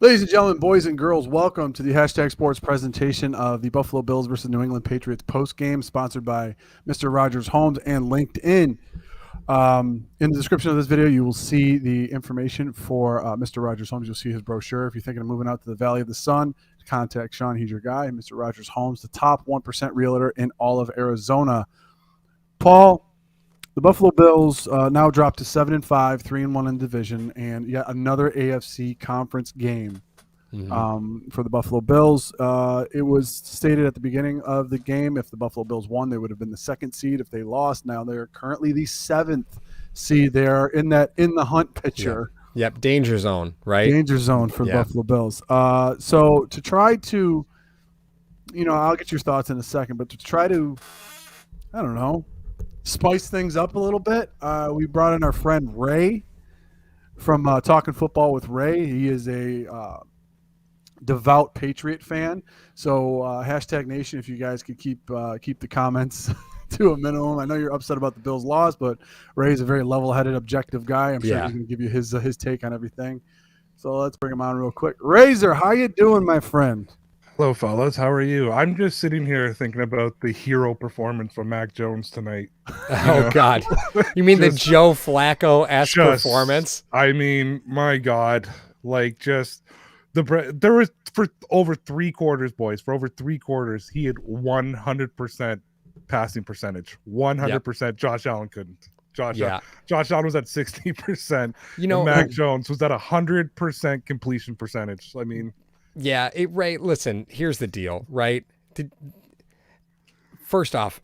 Ladies and gentlemen, boys and girls, welcome to the Hashtag Sports presentation of the Buffalo Bills versus New England Patriots post-game, sponsored by Mr. Rogers Homes and LinkedIn. In the description of this video, you will see the information for Mr. Rogers Homes. You'll see his brochure. If you're thinking of moving out to the Valley of the Sun, contact Sean. He's your guy. Mr. Rogers Homes, the top 1% realtor in all of Arizona. Paul, the Buffalo Bills now dropped to 7-5, 3-1 in division, and yet another AFC conference game for the Buffalo Bills. It was stated at the beginning of the game, if the Buffalo Bills won, they would have been the second seed. If they lost, now they're currently the seventh seed. They're in the hunt picture. Yep, danger zone, right? Danger zone for the Buffalo Bills. So to try to, I'll get your thoughts in a second, but to try to, I don't know, spice things up a little bit, we brought in our friend Ray from Talking Football with Ray. He is a devout Patriot fan. So hashtag Nation, if you guys could keep the comments to a minimum. I know you're upset about the Bills' loss, but Ray's a very level-headed, objective guy. I'm sure he's going to give you his take on everything. So let's bring him on real quick. Razor, how you doing, my friend? Hello, fellas. How are you? I'm just sitting here thinking about the hero performance from Mac Jones tonight. God. You mean the Joe Flacco-esque performance? I mean, my God. Like, just there was, for over 3 quarters, boys, for over 3 quarters, he had 100% passing percentage. 100%. Josh Allen couldn't. Josh Allen was at 60%. Mac Jones was at 100% completion percentage. I mean, Ray, listen, here's the deal, right? First off,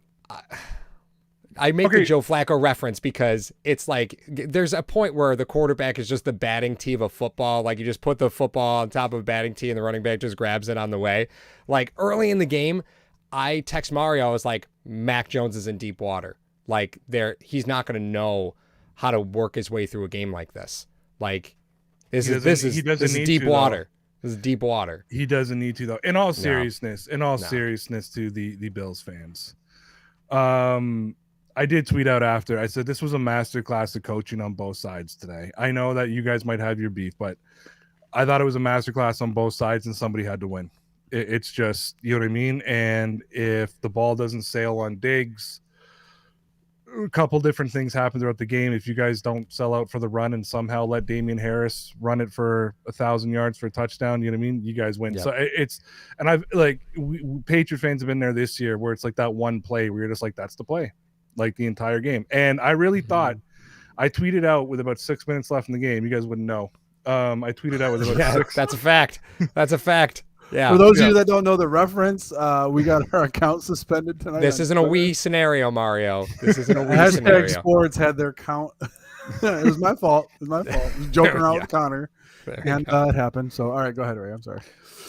I make the Joe Flacco reference because it's like there's a point where the quarterback is just the batting tee of a football. Like, you just put the football on top of a batting tee and the running back just grabs it on the way. Like, early in the game, I text Mario, I was like, Mac Jones is in deep water. Like, he's not going to know how to work his way through a game like this. Like, this is deep water. This is deep water. He doesn't need to, though. In all seriousness, to the Bills fans, I did tweet out after. I said this was a masterclass of coaching on both sides today. I know that you guys might have your beef, but I thought it was a masterclass on both sides, and somebody had to win. It's just, you know what I mean? And if the ball doesn't sail on Diggs, a couple different things happen throughout the game. If you guys don't sell out for the run and somehow let Damian Harris run it for 1,000 yards for a touchdown, you know what I mean? You guys win. Yep. So Patriot fans have been there this year where it's like that one play where you're just like, that's the play, like the entire game. And I really thought, I tweeted out with about 6 minutes left in the game. You guys wouldn't know. I tweeted out with about 6. That's a fact. That's a fact. Yeah. For those of you that don't know the reference, we got our account suspended tonight. This isn't a Wii scenario, Mario. This isn't a Wii scenario. Hashtag Sports had their count. It was my fault. I was joking around with Connor, and it happened. So, all right, go ahead, Ray. I'm sorry.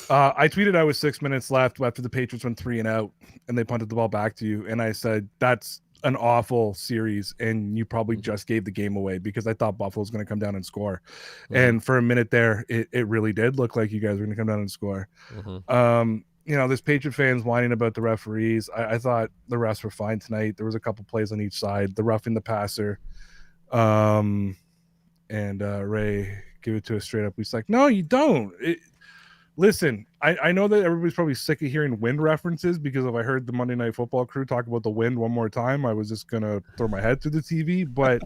I tweeted out with 6 minutes left after the Patriots went 3 and out, and they punted the ball back to you. And I said, that's an awful series, and you probably just gave the game away, because I thought Buffalo was going to come down and score. And for a minute there, it really did look like you guys were going to come down and score. There's Patriot fans whining about the referees. I thought the refs were fine tonight. There was a couple plays on each side. The roughing the passer. And Ray gave it to us straight up. He's like, no, you don't. Listen, I know that everybody's probably sick of hearing wind references, because if I heard the Monday Night Football crew talk about the wind one more time, I was just going to throw my head through the TV. But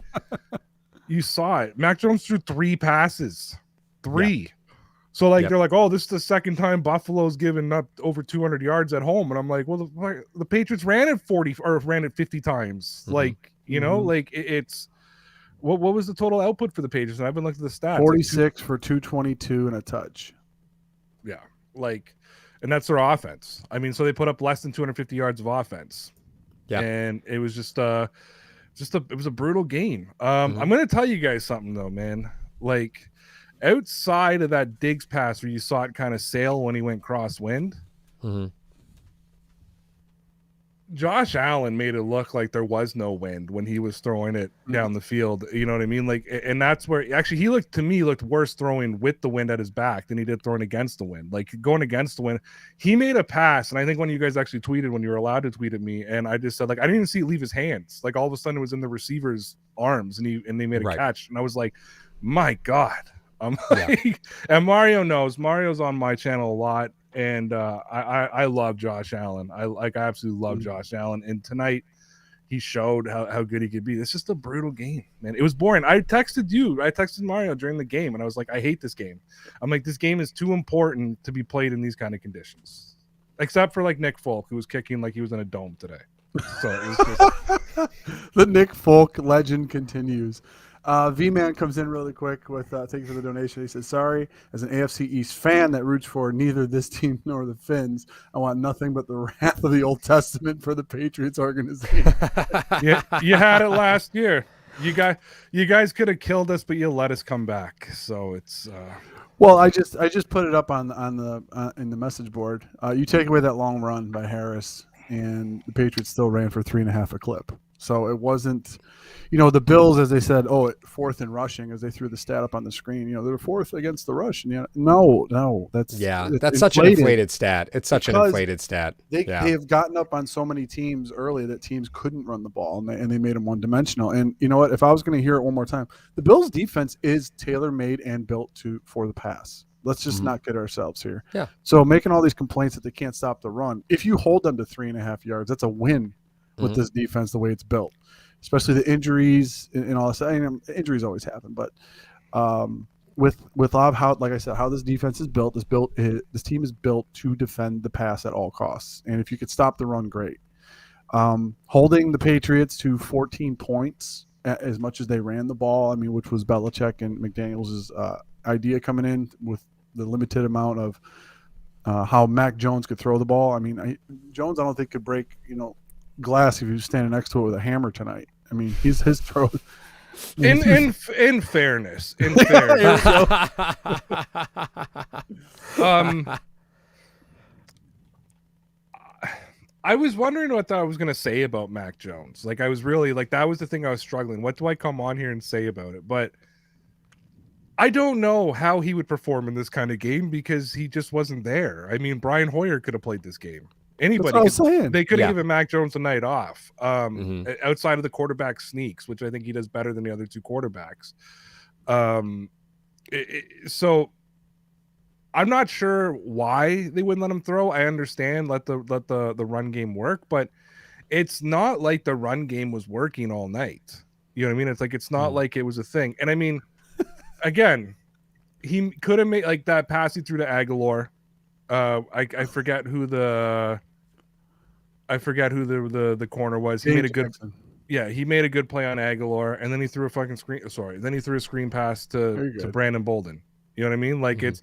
you saw it. Mac Jones threw 3 passes. 3. Yeah. So, they're like, oh, this is the second time Buffalo's given up over 200 yards at home. And I'm like, well, the Patriots ran it 40 or ran it 50 times. It's what was the total output for the Patriots? And I've been looking at the stats. 46 for 222 and a touch. Yeah. And that's their offense. I mean, so they put up less than 250 yards of offense. Yeah. And it was it was a brutal game. I'm going to tell you guys something though, man. Like, outside of that Diggs pass where you saw it kind of sail when he went crosswind, Josh Allen made it look like there was no wind when he was throwing it down the field. You know what I mean? Like, and that's where actually he looked worse throwing with the wind at his back than he did throwing against the wind. Like, going against the wind, he made a pass. And I think one of you guys actually tweeted when you were allowed to tweet at me. And I just said, like, I didn't even see it leave his hands. Like, all of a sudden it was in the receiver's arms and they made a catch. And I was like, my God, And Mario knows. Mario's on my channel a lot, and I love Josh Allen. I absolutely love Josh Allen. And tonight, he showed how good he could be. It's just a brutal game, man. It was boring. I texted Mario during the game, and I was like, I hate this game. I'm like, this game is too important to be played in these kind of conditions. Except for like Nick Folk, who was kicking like he was in a dome today. So it was just the Nick Folk legend continues. V-Man comes in really quick with thank you for the donation. He says, sorry, as an AFC East fan that roots for neither this team nor the Finns, I want nothing but the wrath of the Old Testament for the Patriots organization. Yeah, you had it last year. You guys could have killed us, but you let us come back. So it's well, I just put it up on the in the message board. You take away that long run by Harris, and the Patriots still ran for 3.5 a clip. So it wasn't, the Bills, as they said, fourth in rushing, as they threw the stat up on the screen. They were fourth against the rush. And no, that's such an inflated stat. It's such an inflated stat. They have gotten up on so many teams early that teams couldn't run the ball, and they made them one dimensional. And you know what? If I was going to hear it one more time, the Bills' defense is tailor made and built for the pass. Let's just not kid ourselves here. Yeah. So making all these complaints that they can't stop the run, if you hold them to 3.5 yards, that's a win with this defense, the way it's built, especially the injuries and all this. Injuries always happen, but with how, like I said, how this defense is built, this team is built to defend the pass at all costs. And if you could stop the run, great. Holding the Patriots to 14 points as much as they ran the ball, which was Belichick and McDaniels' idea coming in with the limited amount of how Mac Jones could throw the ball. Jones, I don't think could break, glass if he was standing next to it with a hammer tonight. His throw. In fairness, I was wondering what I was going to say about Mac Jones. Like, I was really that was the thing I was struggling. What do I come on here and say about it? But I don't know how he would perform in this kind of game because he just wasn't there. Brian Hoyer could have played this game. Anybody they could have given Mac Jones a night off outside of the quarterback sneaks, which I think he does better than the other two quarterbacks. So I'm not sure why they wouldn't let him throw. I understand let the run game work, but it's not like the run game was working all night. You know what I mean? It's like it's not like it was a thing. And again, he could have made that pass he threw to Aguilar. I forget who the corner was. He made a good he made a good play on Aguilar, and then he threw a fucking screen. Then he threw a screen pass to Brandon Bolden. You know what I mean? It's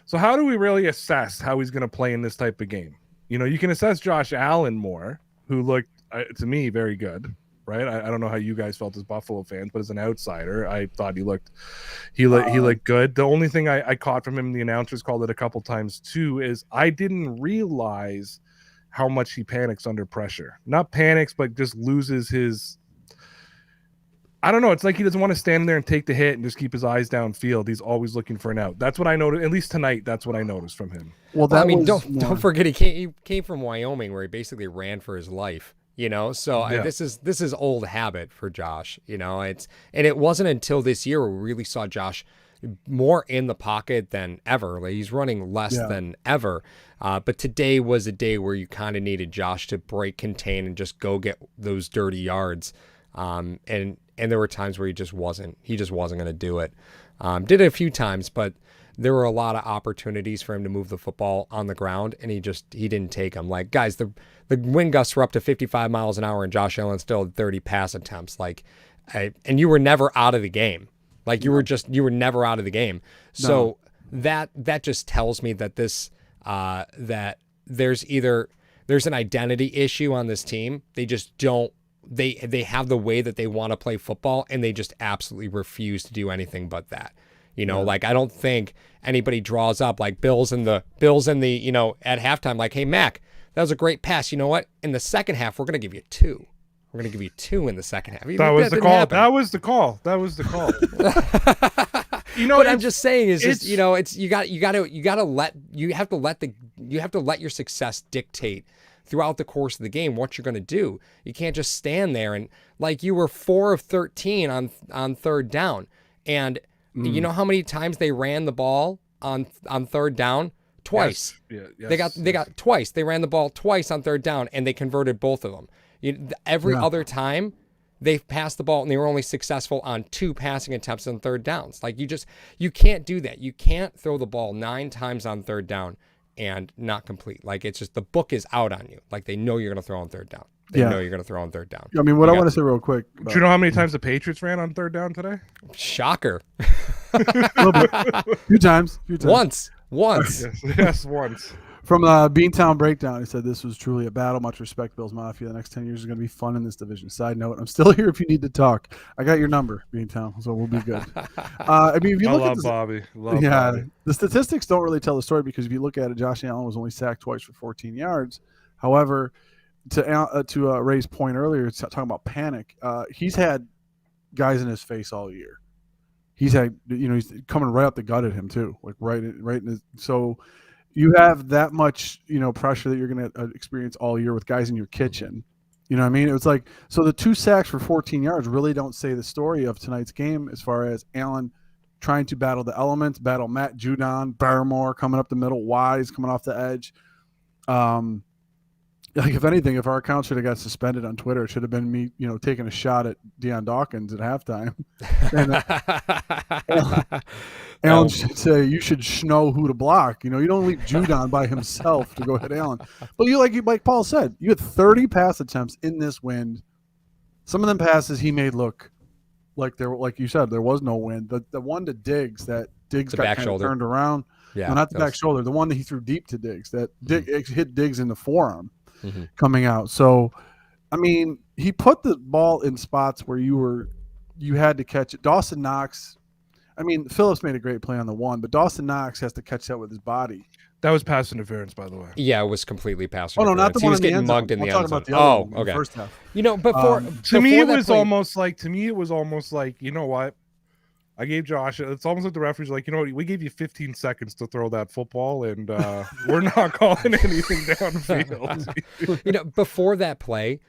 so how do we really assess how he's going to play in this type of game? You can assess Josh Allen more, who looked to me very good. Right? I don't know how you guys felt as Buffalo fans, but as an outsider, I thought he looked good. The only thing I caught from him, the announcers called it a couple times too, is I didn't realize how much he panics under pressure. Not panics, but just loses his. I don't know. It's like he doesn't want to stand there and take the hit and just keep his eyes downfield. He's always looking for an out. That's what I noticed. At least tonight, that's what I noticed from him. Well, don't forget he came from Wyoming, where he basically ran for his life. This is old habit for Josh. And it wasn't until this year where we really saw Josh more in the pocket than ever. He's running less than ever. But today was a day where you kind of needed Josh to break, contain, and just go get those dirty yards. And there were times where he just wasn't going to do it. Did it a few times, but there were a lot of opportunities for him to move the football on the ground, and he didn't take them. Guys, the wind gusts were up to 55 miles an hour, and Josh Allen still had 30 pass attempts. And you were never out of the game. You were never out of the game. So that just tells me that that there's an identity issue on this team. They just don't. They have the way that they want to play football, and they just absolutely refuse to do anything but that. I don't think anybody draws up Bills and the at halftime, hey, Mac, that was a great pass. You know what? In the second half, we're going to give you 2. We're going to give you 2 in the second half. That was the call. That was the call. What I'm just saying is just, you have to let your success dictate throughout the course of the game what you're going to do. You can't just stand there and you were 4 of 13 on third down. And You know how many times they ran the ball on third down? Twice. Yes. Yeah, They got twice. They ran the ball twice on third down, and they converted both of them. Every other time, they passed the ball, and they were only successful on 2 passing attempts on third downs. Like, you can't do that. You can't throw the ball 9 times on third down and not complete. Like, it's just the book is out on you. Like, they know you're going to throw on they're going to throw on third down. I mean, what I want to say real quick. Do you know how many times the Patriots ran on third down today? Shocker. A few times. Once. Yes, once. From Beantown Breakdown, he said this was truly a battle. Much respect, Bills Mafia. The next 10 years is going to be fun in this division. Side note, I'm still here if you need to talk. I got your number, Beantown, so we'll be good. I mean, if you look at Bobby. Bobby. The statistics don't really tell the story because if you look at it, Josh Allen was only sacked twice for 14 yards. However, to Ray's point earlier, talking about panic, he's had guys in his face all year. He's had, he's coming right up the gut at him too, like right in his. So you have that much, pressure that you're going to experience all year with guys in your kitchen. You know what I mean? It was like, so the 2 sacks for 14 yards really don't say the story of tonight's game as far as Allen trying to battle the elements, battle Matt Judon, Barrymore coming up the middle, Wise coming off the edge. Like, if anything, if our account should have got suspended on Twitter, it should have been me, taking a shot at Deion Dawkins at halftime. And Allen should say, you should know who to block. You don't leave Judon by himself to go hit Allen. But like Paul said, you had 30 pass attempts in this wind. Some of them passes he made look like you said, there was no wind. The one to Diggs, that Diggs got kind of turned around. Yeah, no, not the back shoulder. The one that he threw deep to Diggs, that hit Diggs in the forearm. Coming out. So, I mean, he put the ball in spots where you had to catch it. Dawson Knox, I mean, Phillips made a great play on the one, but Dawson Knox has to catch that with his body. That was pass interference, by the way. Yeah, it was completely pass interference. Oh, no, not the he one was in the getting end mugged zone. in the end zone. Okay. First half. To me, it was almost like, you know what? I gave Josh, it's almost like the referee's like, you know what, we gave you 15 seconds to throw that football, and we're not calling anything downfield. Before that play,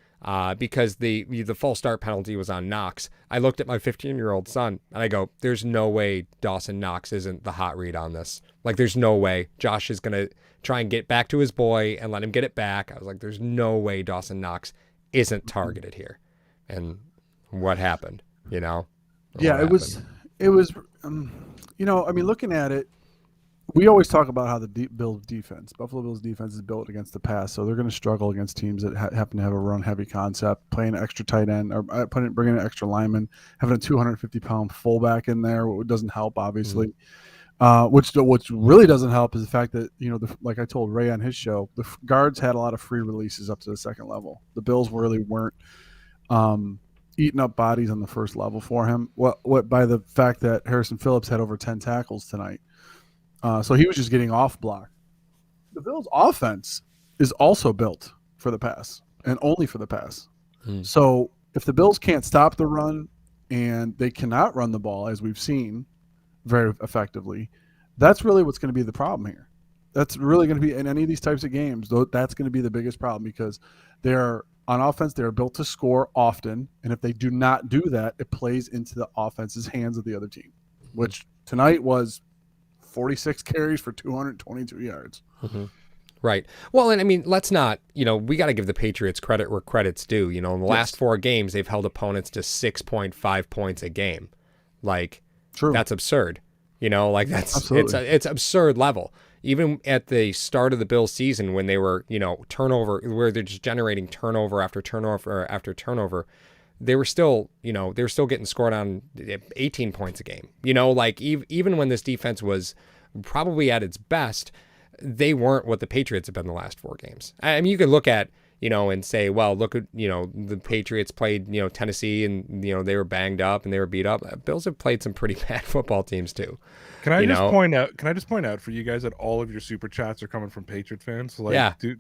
because the false start penalty was on Knox, I looked at my 15-year-old son, and I go, there's no way Dawson Knox isn't the hot read on this. Like, there's no way. Josh is going to try and get back to his boy and let him get it back. I was like, there's no way Dawson Knox isn't targeted here. And what happened, Yeah, it was... I mean, looking at it, we always talk about how the Buffalo Bills defense is built against the pass, so they're going to struggle against teams that happen to have a run-heavy concept, playing an extra tight end, or bringing an extra lineman, having a 250-pound fullback in there, what doesn't help, obviously. Which really doesn't help is the fact that, like I told Ray on his show, the guards had a lot of free releases up to the second level. The Bills really weren't eating up bodies on the first level for him. What by the fact that Harrison Phillips had over 10 tackles tonight. So he was just getting off block. The Bills offense is also built for the pass and only for the pass. So if the Bills can't stop the run and they cannot run the ball, as we've seen very effectively, that's really what's going to be the problem here. That's really going to be in any of these types of games. That's going to be the biggest problem because they're on offense, they're built to score often, and if they do not do that, it plays into the offense's hands of the other team, which tonight was 46 carries for 222 yards. Right. Well, and I mean, let's not, we got to give the Patriots credit where credit's due. In the last 4 games, they've held opponents to 6.5 points a game. Like, True. That's absurd. That's Absolutely. it's absurd level. Even at the start of the Bills season when they were, turnover, where they're just generating turnover after turnover after turnover, they were still, getting scored on 18 points a game. Even when this defense was probably at its best, they weren't what the Patriots have been the last 4 games. I mean, you could look at, and say, well, look at, the Patriots played, Tennessee and, they were banged up and they were beat up. Bills have played some pretty bad football teams too. Can I just point out for you guys that all of your super chats are coming from Patriot fans? So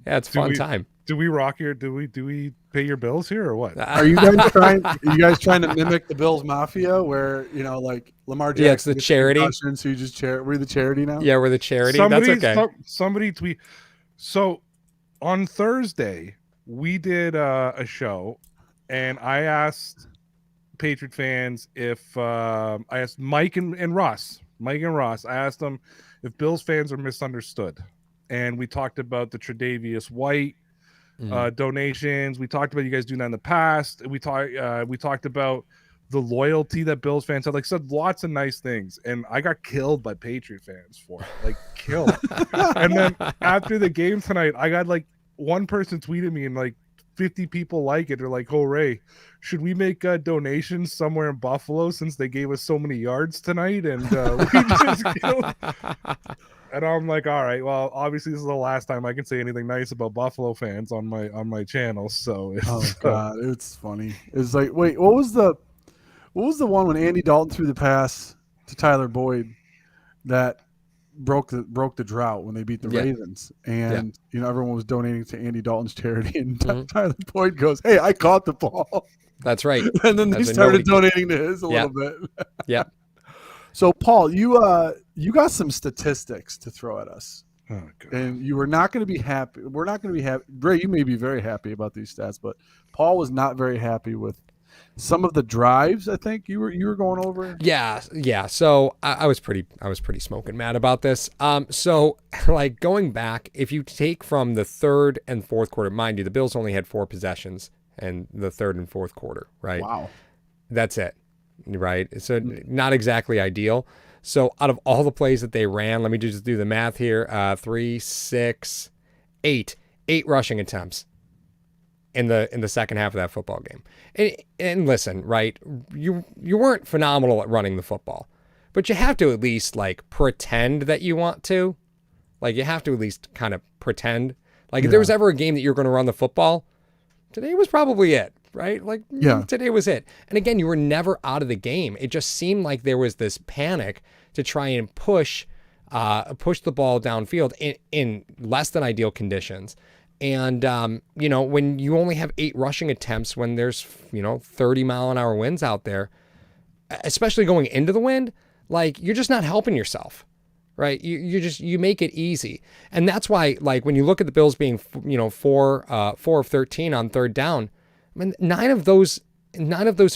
it's fun time. Do we pay your bills here or what? Are you guys trying to mimic the Bills Mafia where, like Lamar Jackson? Yeah, it's the charity. So you just we're the charity now? Yeah, we're the charity. That's okay. Somebody tweet. So on Thursday, we did a show and I asked Patriot fans if I asked Mike and Ross. I asked them if Bills fans are misunderstood, and we talked about the Tre'Davious White donations. We talked about you guys doing that in the past. We talked about the loyalty that Bills fans had. Like, said lots of nice things, and I got killed by Patriot fans for it. Like, killed. And then after the game tonight, I got like one person tweeted me and like 50 people like it. They're like, "Oh, Ray, should we make donations somewhere in Buffalo since they gave us so many yards tonight?" And we just killed. And I'm like, all right, well, obviously this is the last time I can say anything nice about Buffalo fans on my channel. So oh god, it's funny. It's like, wait, what was the one when Andy Dalton threw the pass to Tyler Boyd that broke the drought when they beat the Ravens, and everyone was donating to Andy Dalton's charity, and Tyler Boyd goes, "Hey, I caught the ball." That's right. And then they started donating to his a little bit. Yeah. So Paul, you got some statistics to throw at us. Oh, God. And you were not going to be happy. We're not going to be happy. Ray, you may be very happy about these stats, but Paul was not very happy with some of the drives. I think you were going over. Yeah. So I was pretty smoking mad about this. So like going back, if you take from the third and fourth quarter, mind you, the Bills only had 4 possessions in the third and fourth quarter, right? Wow. That's it, right? So not exactly ideal. So out of all the plays that they ran, let me just do the math here. 3, 6, 8 rushing attempts in the second half of that football game. And listen, right? You weren't phenomenal at running the football, but you have to at least like pretend that you want to. Like you have to at least kind of pretend. Like if there was ever a game that you're going to run the football, today was probably it. Right? Like today was it. And again, you were never out of the game. It just seemed like there was this panic to try and push the ball downfield in less than ideal conditions. And, when you only have 8 rushing attempts when there's, 30-mile-an-hour winds out there, especially going into the wind, like you're just not helping yourself. Right. You make it easy. And that's why, like, when you look at the Bills being, 4 of 13 on third down, I mean, 9 of those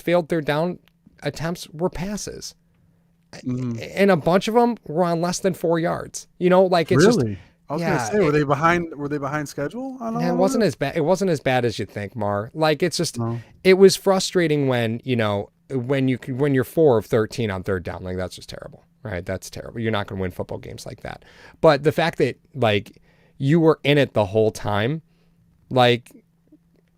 failed third down attempts were passes, and a bunch of them were on less than 4 yards. Like it's really. Just, I was gonna say, were they behind schedule? It wasn't as bad. It wasn't as bad as you think, Mar. Like it's just, it was frustrating when you're 4 of 13 on third down. Like that's just terrible, right? That's terrible. You're not going to win football games like that. But the fact that like you were in it the whole time, like.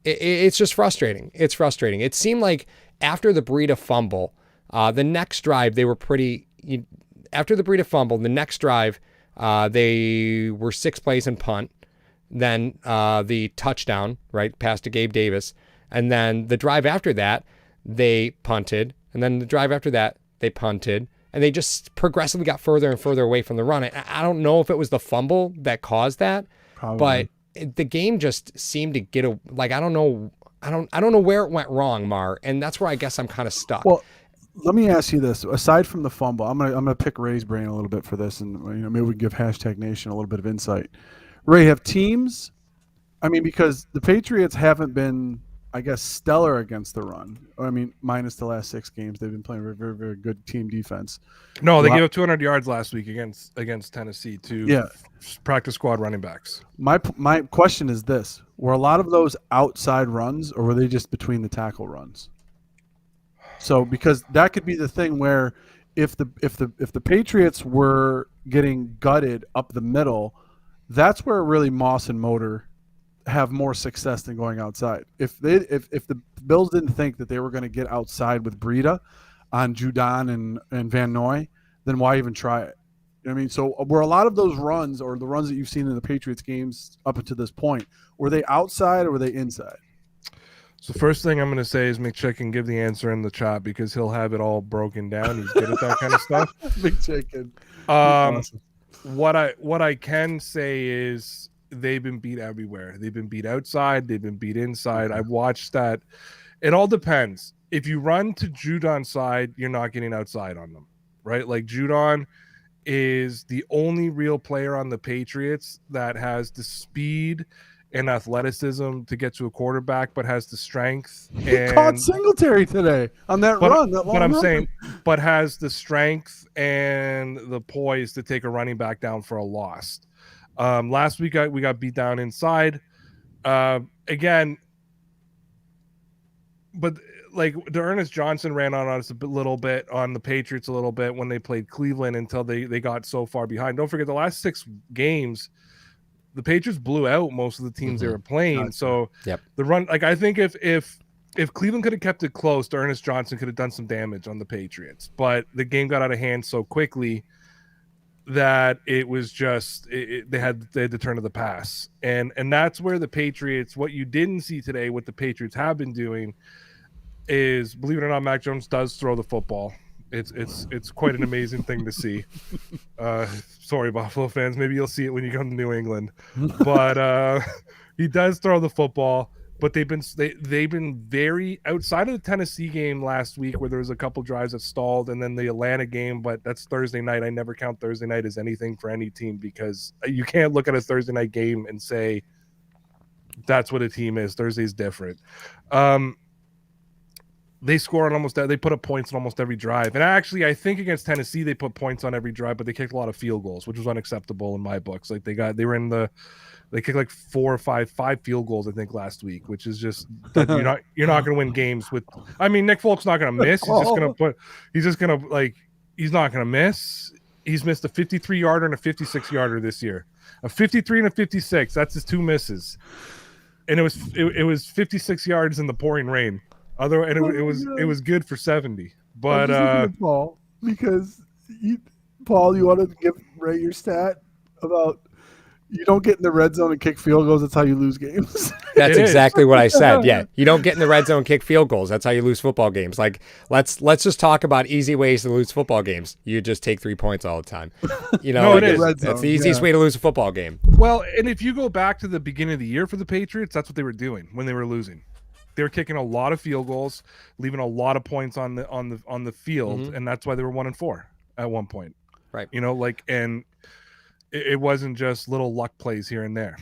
It's just frustrating. It's frustrating. It seemed like after the Breida fumble, the next drive, they were after the Breida fumble, the next drive, they were 6 plays and punt. Then the touchdown, right, pass to Gabe Davis. And then the drive after that, they punted. And then the drive after that, they punted. And they just progressively got further and further away from the run. I don't know if it was the fumble that caused that, but the game just seemed to get I don't know where it went wrong, Mar, and that's where I guess I'm kind of stuck. Well, let me ask you this: aside from the fumble, I'm gonna pick Ray's brain a little bit for this, and maybe we can give #Nation a little bit of insight. Ray, have teams? I mean, because the Patriots haven't been, I guess, stellar against the run. I mean, minus the last 6 games, they've been playing very, very, very good team defense. No, they gave up 200 yards last week against Tennessee to practice squad running backs. My question is this: were a lot of those outside runs, or were they just between the tackle runs? So, because that could be the thing where if the Patriots were getting gutted up the middle, that's where really Moss and Motor have more success than going outside. If the Bills didn't think that they were going to get outside with Breida on Judon and Van Noy, then why even try it? I mean, so were a lot of those runs, or the runs that you've seen in the Patriots games up until this point, were they outside or were they inside? So first thing I'm going to say is McChick can give the answer in the chat because he'll have it all broken down. He's good at that kind of stuff. McChicken. Awesome. What I can say is they've been beat everywhere. They've been beat outside. They've been beat inside. I've watched that. It all depends. If you run to Judon's side, you're not getting outside on them, right? Like Judon is the only real player on the Patriots that has the speed and athleticism to get to a quarterback, but has the strength. He caught Singletary today on that run. But I'm saying, but has the strength and the poise to take a running back down for a loss. Last week we got beat down inside. Again, but like Ernest Johnson ran on us a little bit, on the Patriots a little bit when they played Cleveland until they got so far behind. Don't forget the last 6 games, the Patriots blew out most of the teams they were playing. So the run, like I think if Cleveland could have kept it close, Ernest Johnson could have done some damage on the Patriots. But the game got out of hand so quickly that it was just they had to turn to the pass, and that's where the Patriots. What you didn't see today, what the Patriots have been doing, is, believe it or not, Mac Jones does throw the football. It's quite an amazing thing to see. Sorry, Buffalo fans, maybe you'll see it when you come to New England, but he does throw the football. But they've been very, outside of the Tennessee game last week where there was a couple drives that stalled, and then the Atlanta game, but that's Thursday night. I never count Thursday night as anything for any team, because you can't look at a Thursday night game and say that's what a team is. Thursday's different. They score on they put up points on almost every drive. And actually, I think against Tennessee, they put points on every drive, but they kicked a lot of field goals, which was unacceptable in my books. Like they kicked like 4 or 5 field goals, I think, last week, which is just that you're not going to win games with. I mean, Nick Folk's not going to miss. He's not going to miss. He's missed a 53-yarder and a 56-yarder this year. A 53 and a 56. That's his 2 misses. And it was 56 yards in the pouring rain. It was good for 70. But Paul, because Paul, you want to give Ray your stat about you don't get in the red zone and kick field goals. That's how you lose games. That's exactly what I said. Yeah, you don't get in the red zone and kick field goals. That's how you lose football games. Like let's just talk about easy ways to lose football games. You just take 3 points all the time. You know, no, it is. That's the easiest way to lose a football game. Well, and if you go back to the beginning of the year for the Patriots, that's what they were doing when they were losing. They were kicking a lot of field goals, leaving a lot of points on the field, and that's why they were 1-4 at one point. Right. You know, and it wasn't just little luck plays here and there.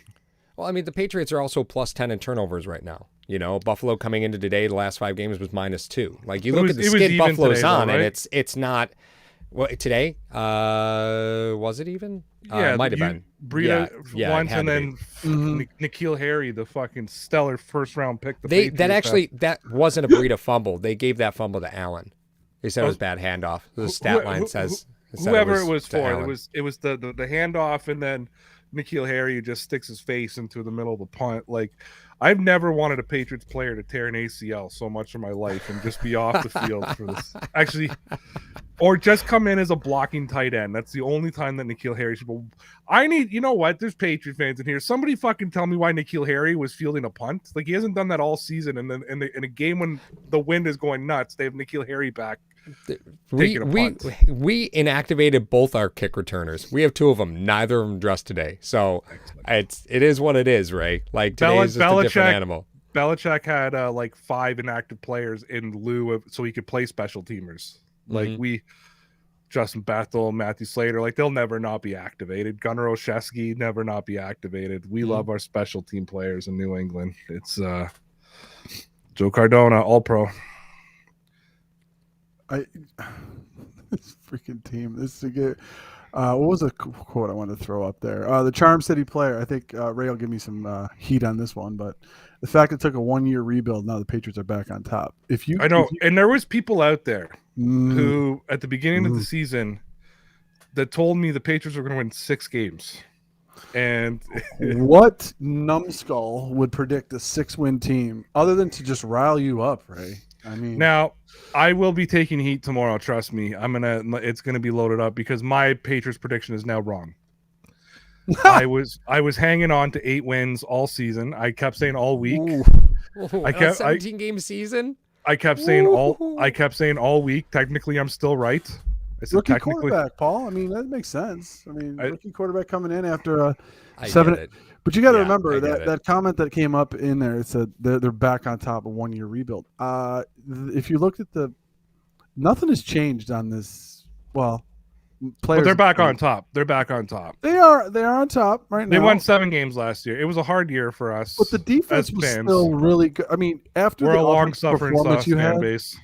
Well, I mean, the Patriots are also +10 in turnovers right now. You know, Buffalo coming into today, the last 5 games was -2. Like you look at the skid Buffalo's today, on, right? And it's not. Well, today was it even? Yeah, it might have been. Breida once, and then N'Keal Harry, the fucking stellar first-round pick. That wasn't a Breida fumble. They gave that fumble to Allen. They said it was bad handoff. The stat line says whoever it was for. It was the handoff, and then N'Keal Harry just sticks his face into the middle of the punt. Like, I've never wanted a Patriots player to tear an ACL so much in my life and just be off the field for this. Actually, or just come in as a blocking tight end. That's the only time that N'Keal Harry should. You know what? There's Patriot fans in here. Somebody fucking tell me why N'Keal Harry was fielding a punt. Like, he hasn't done that all season. And then in a game when the wind is going nuts, they have N'Keal Harry back. We inactivated both our kick returners. We have 2 of them. Neither of them dressed today. So it is what it is, Ray. Like, today is just a different animal. Belichick had like 5 inactive players in lieu of, so he could play special teamers. Like Justin Bethel, Matthew Slater, like they'll never not be activated. Gunnar Olszewski never not be activated. We love our special team players in New England. It's Joe Cardona, all pro. This freaking team. This is a good. What was a quote I wanted to throw up there? The Charm City player. I think Ray will give me some heat on this one, but the fact it took a 1-year rebuild, now the Patriots are back on top. And there was people out there who, at the beginning of the season, that told me the Patriots were going to win 6 games. And what numbskull would predict a 6-win team other than to just rile you up, Ray? I mean, now I will be taking heat tomorrow. Trust me, it's gonna be loaded up because my Patriots prediction is now wrong. I was hanging on to 8 wins all season. I kept saying all week. I kept 17-game season. I kept saying all week. Technically, I'm still right. I said rookie quarterback, Paul. I mean, that makes sense. I mean, rookie quarterback coming in after a 7. But you got to remember that comment that came up in there. It said they're back on top of 1-year rebuild. If you looked at nothing has changed on this. Well, players. But they're back on top. They're back on top. They are on top right now. They won 7 games last year. It was a hard year for us. But the defense was still really good. I mean, after we're the a long-suffering fan base.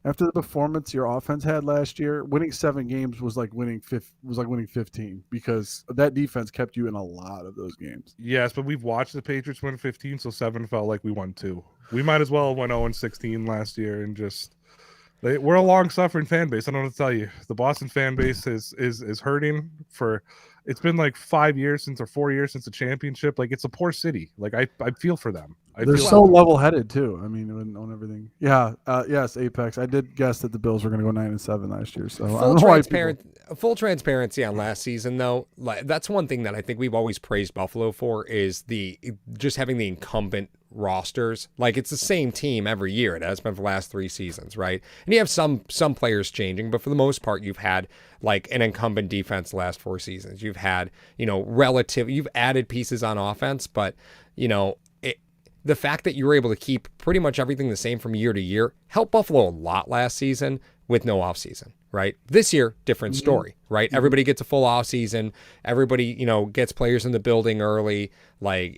After the performance your offense had last year, winning 7 games was like winning 15 because that defense kept you in a lot of those games. Yes, but we've watched the Patriots win 15, so 7 felt like we won 2. We might as well have won 0-16 last year and just we're a long-suffering fan base. I don't know what to tell you. The Boston fan base is hurting for. It's been like 5 years or 4 years since the championship. Like, it's a poor city. Like, I feel for them. They're so level-headed too. I mean, on everything. Yeah. Yes, Apex. I did guess that the Bills were going to go 9-7 last year. So full transparency on last season, though. That's one thing that I think we've always praised Buffalo for is just having the incumbent rosters. Like, it's the same team every year. It has been for the last 3 seasons, right? And you have some players changing, but for the most part, you've had like an incumbent defense the last 4 seasons. You've had, you've added pieces on offense, but the fact that you were able to keep pretty much everything the same from year to year helped Buffalo a lot last season with no offseason, right? This year, different story, right? Mm-hmm. Everybody gets a full offseason. Everybody, gets players in the building early. Like,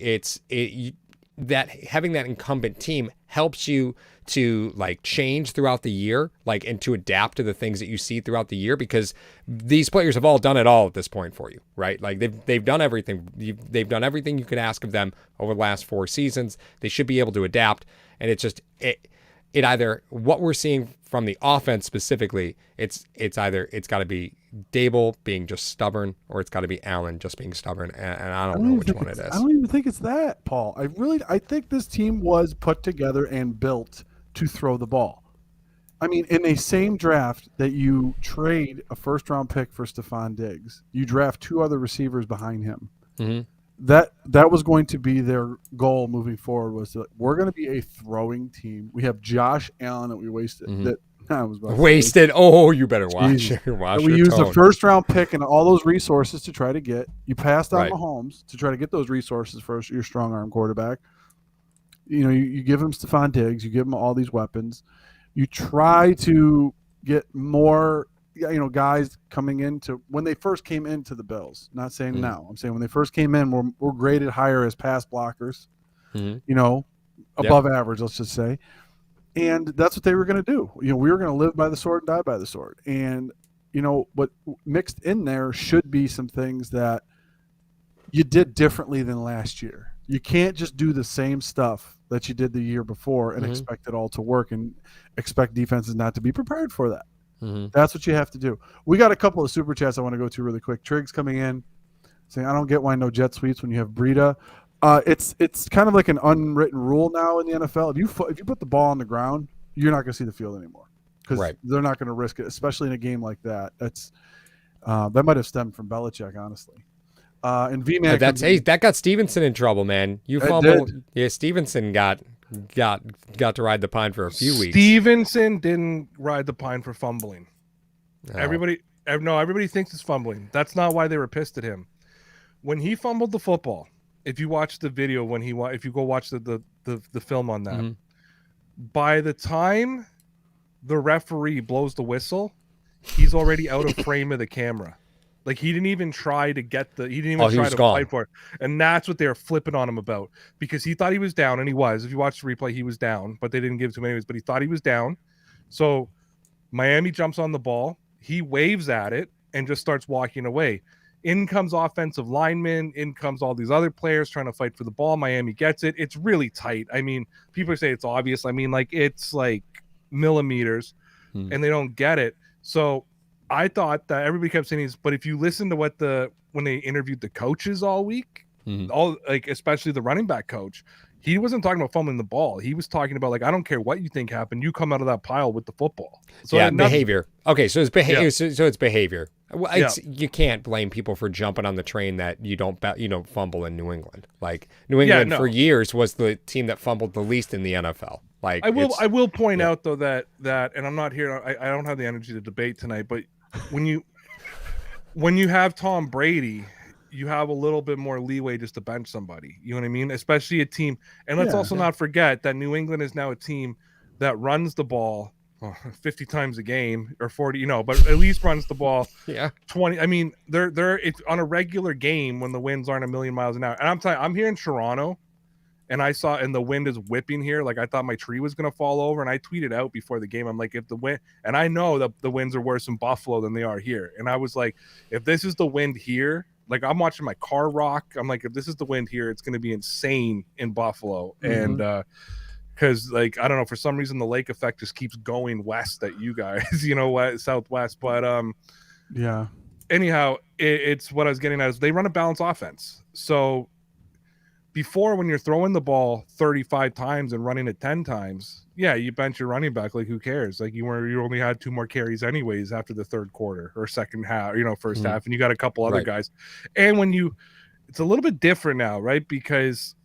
that having that incumbent team helps you to like change throughout the year, like, and to adapt to the things that you see throughout the year, because these players have all done it all at this point for you, right? Like, they've done everything. They've done everything you could ask of them over the last 4 seasons. They should be able to adapt. And it's just, it either, what we're seeing from the offense specifically, it's either, it's got to be Dable being just stubborn, or it's got to be Allen just being stubborn, and I don't know which one it is. I don't even think it's that, Paul. I think this team was put together and built to throw the ball. I mean, in a same draft that you trade a first-round pick for Stephon Diggs, you draft 2 other receivers behind him. Mm-hmm. That was going to be their goal moving forward, was that we're going to be a throwing team. We have Josh Allen that we wasted. Mm-hmm. Wasted. Oh, you better watch. We used a first-round pick and all those resources to try to get. You passed on Mahomes to try to get those resources for your strong-arm quarterback. You give him Stephon Diggs. You give him all these weapons. You try to get more, guys coming into when they first came into the Bills. Not saying now. I'm saying when they first came in, we're graded higher as pass blockers. Mm-hmm. Above average, let's just say. And that's what they were going to do. We were going to live by the sword and die by the sword. And, what mixed in there should be some things that you did differently than last year. You can't just do the same stuff that you did the year before and expect it all to work and expect defenses not to be prepared for that. Mm-hmm. That's what you have to do. We got a couple of super chats I want to go to really quick. Triggs coming in saying, I don't get why no jet sweeps when you have Breida. It's kind of like an unwritten rule now in the NFL. If you put the ball on the ground, you're not going to see the field anymore because they're not going to risk it, especially in a game like that. That might have stemmed from Belichick, honestly. And V-Man, that got Stevenson in trouble, man. You fumbled. Yeah, Stevenson got to ride the pine for a few weeks. Stevenson didn't ride the pine for fumbling. Oh. Everybody thinks it's fumbling. That's not why they were pissed at him. When he fumbled the football, if you watch the video if you go watch the film on that, by the time the referee blows the whistle, he's already out of frame of the camera. Like, he didn't even try to try to fight for it. And that's what they're flipping on him about, because he thought he was down, and he was. If you watch the replay, he was down, but they didn't give it to him anyways, but he thought he was down. So Miami jumps on the ball. He waves at it and just starts walking away. In comes offensive linemen. In comes all these other players trying to fight for the ball. Miami gets it. It's really tight. I mean, people say it's obvious. I mean, like, it's like millimeters, and they don't get it. So I thought that everybody kept saying but if you listen to when they interviewed the coaches all week, especially the running back coach, he wasn't talking about fumbling the ball. He was talking about, like, I don't care what you think happened, you come out of that pile with the football. So behavior. Okay, so it's behavior. Yeah. So it's behavior. Well, you can't blame people for jumping on the train that you don't fumble in New England. Like, New England for years was the team that fumbled the least in the NFL. Like, I will point out though that and I'm not here. I don't have the energy to debate tonight, but when you have Tom Brady, you have a little bit more leeway just to bench somebody. You know what I mean? Especially a team. And let's also not forget that New England is now a team that runs the ball 50 times a game or 40, but at least runs the ball 20. I mean, it's on a regular game when the winds aren't a million miles an hour. And I'm telling you, I'm here in Toronto and and the wind is whipping here. Like I thought my tree was going to fall over. And I tweeted out before the game, I'm like, if the wind, and I know that the winds are worse in Buffalo than they are here. And I was like, if this is the wind here, like I'm watching my car rock. I'm like, if this is the wind here, it's going to be insane in Buffalo. Mm-hmm. And, because like I don't know, for some reason the lake effect just keeps going west at you guys, southwest. But yeah. Anyhow, it's what I was getting at is they run a balanced offense. So before, when you're throwing the ball 35 times and running it 10 times, yeah, you bench your running back. Like who cares? Like you only had 2 more carries anyways after the third quarter or second half, first half, and you got a couple other guys. And it's a little bit different now, right? Because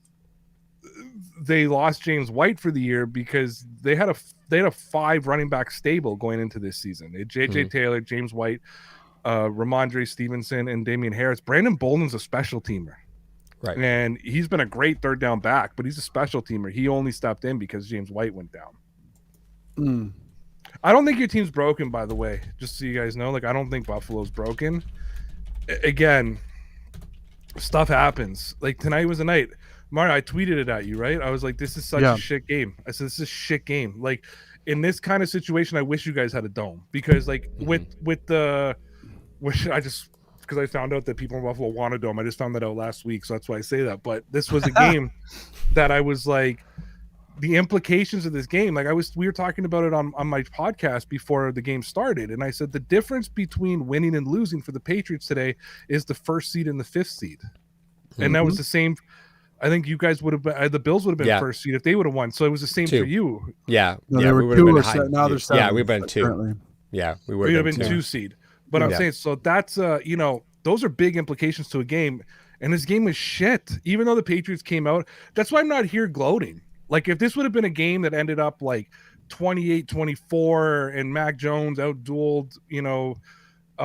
they lost James White for the year because they had a 5 running back stable going into this season. JJ Taylor, James White, Ramondre Stevenson, and Damian Harris. Brandon Bolden's a special teamer. Right. And he's been a great third down back, but he's a special teamer. He only stepped in because James White went down. I don't think your team's broken, by the way, just so you guys know. Like, I don't think Buffalo's broken. Again, stuff happens. Like, tonight was a night. Mario, I tweeted it at you, right? I was like, this is such a shit game. I said, this is a shit game. Like, in this kind of situation, I wish you guys had a dome. Because, like, because I found out that people in Buffalo want a dome. I just found that out last week, so that's why I say that. But this was a game that I was like, the implications of this game, like we were talking about it on my podcast before the game started, and I said the difference between winning and losing for the Patriots today is the 1st seed and the 5th seed. And that was the same. I think you guys would have been, the Bills would have been 1st seed if they would have won. So it was the same for you. Yeah. No, yeah, they were we would 2 have been or now they're 7. Yeah, we've been 2. Currently. Yeah, we would have been 2 seed. But I'm saying, so that's those are big implications to a game. And this game was shit. Even though the Patriots came out, that's why I'm not here gloating. Like if this would have been a game that ended up like 28-24 and Mac Jones outdueled,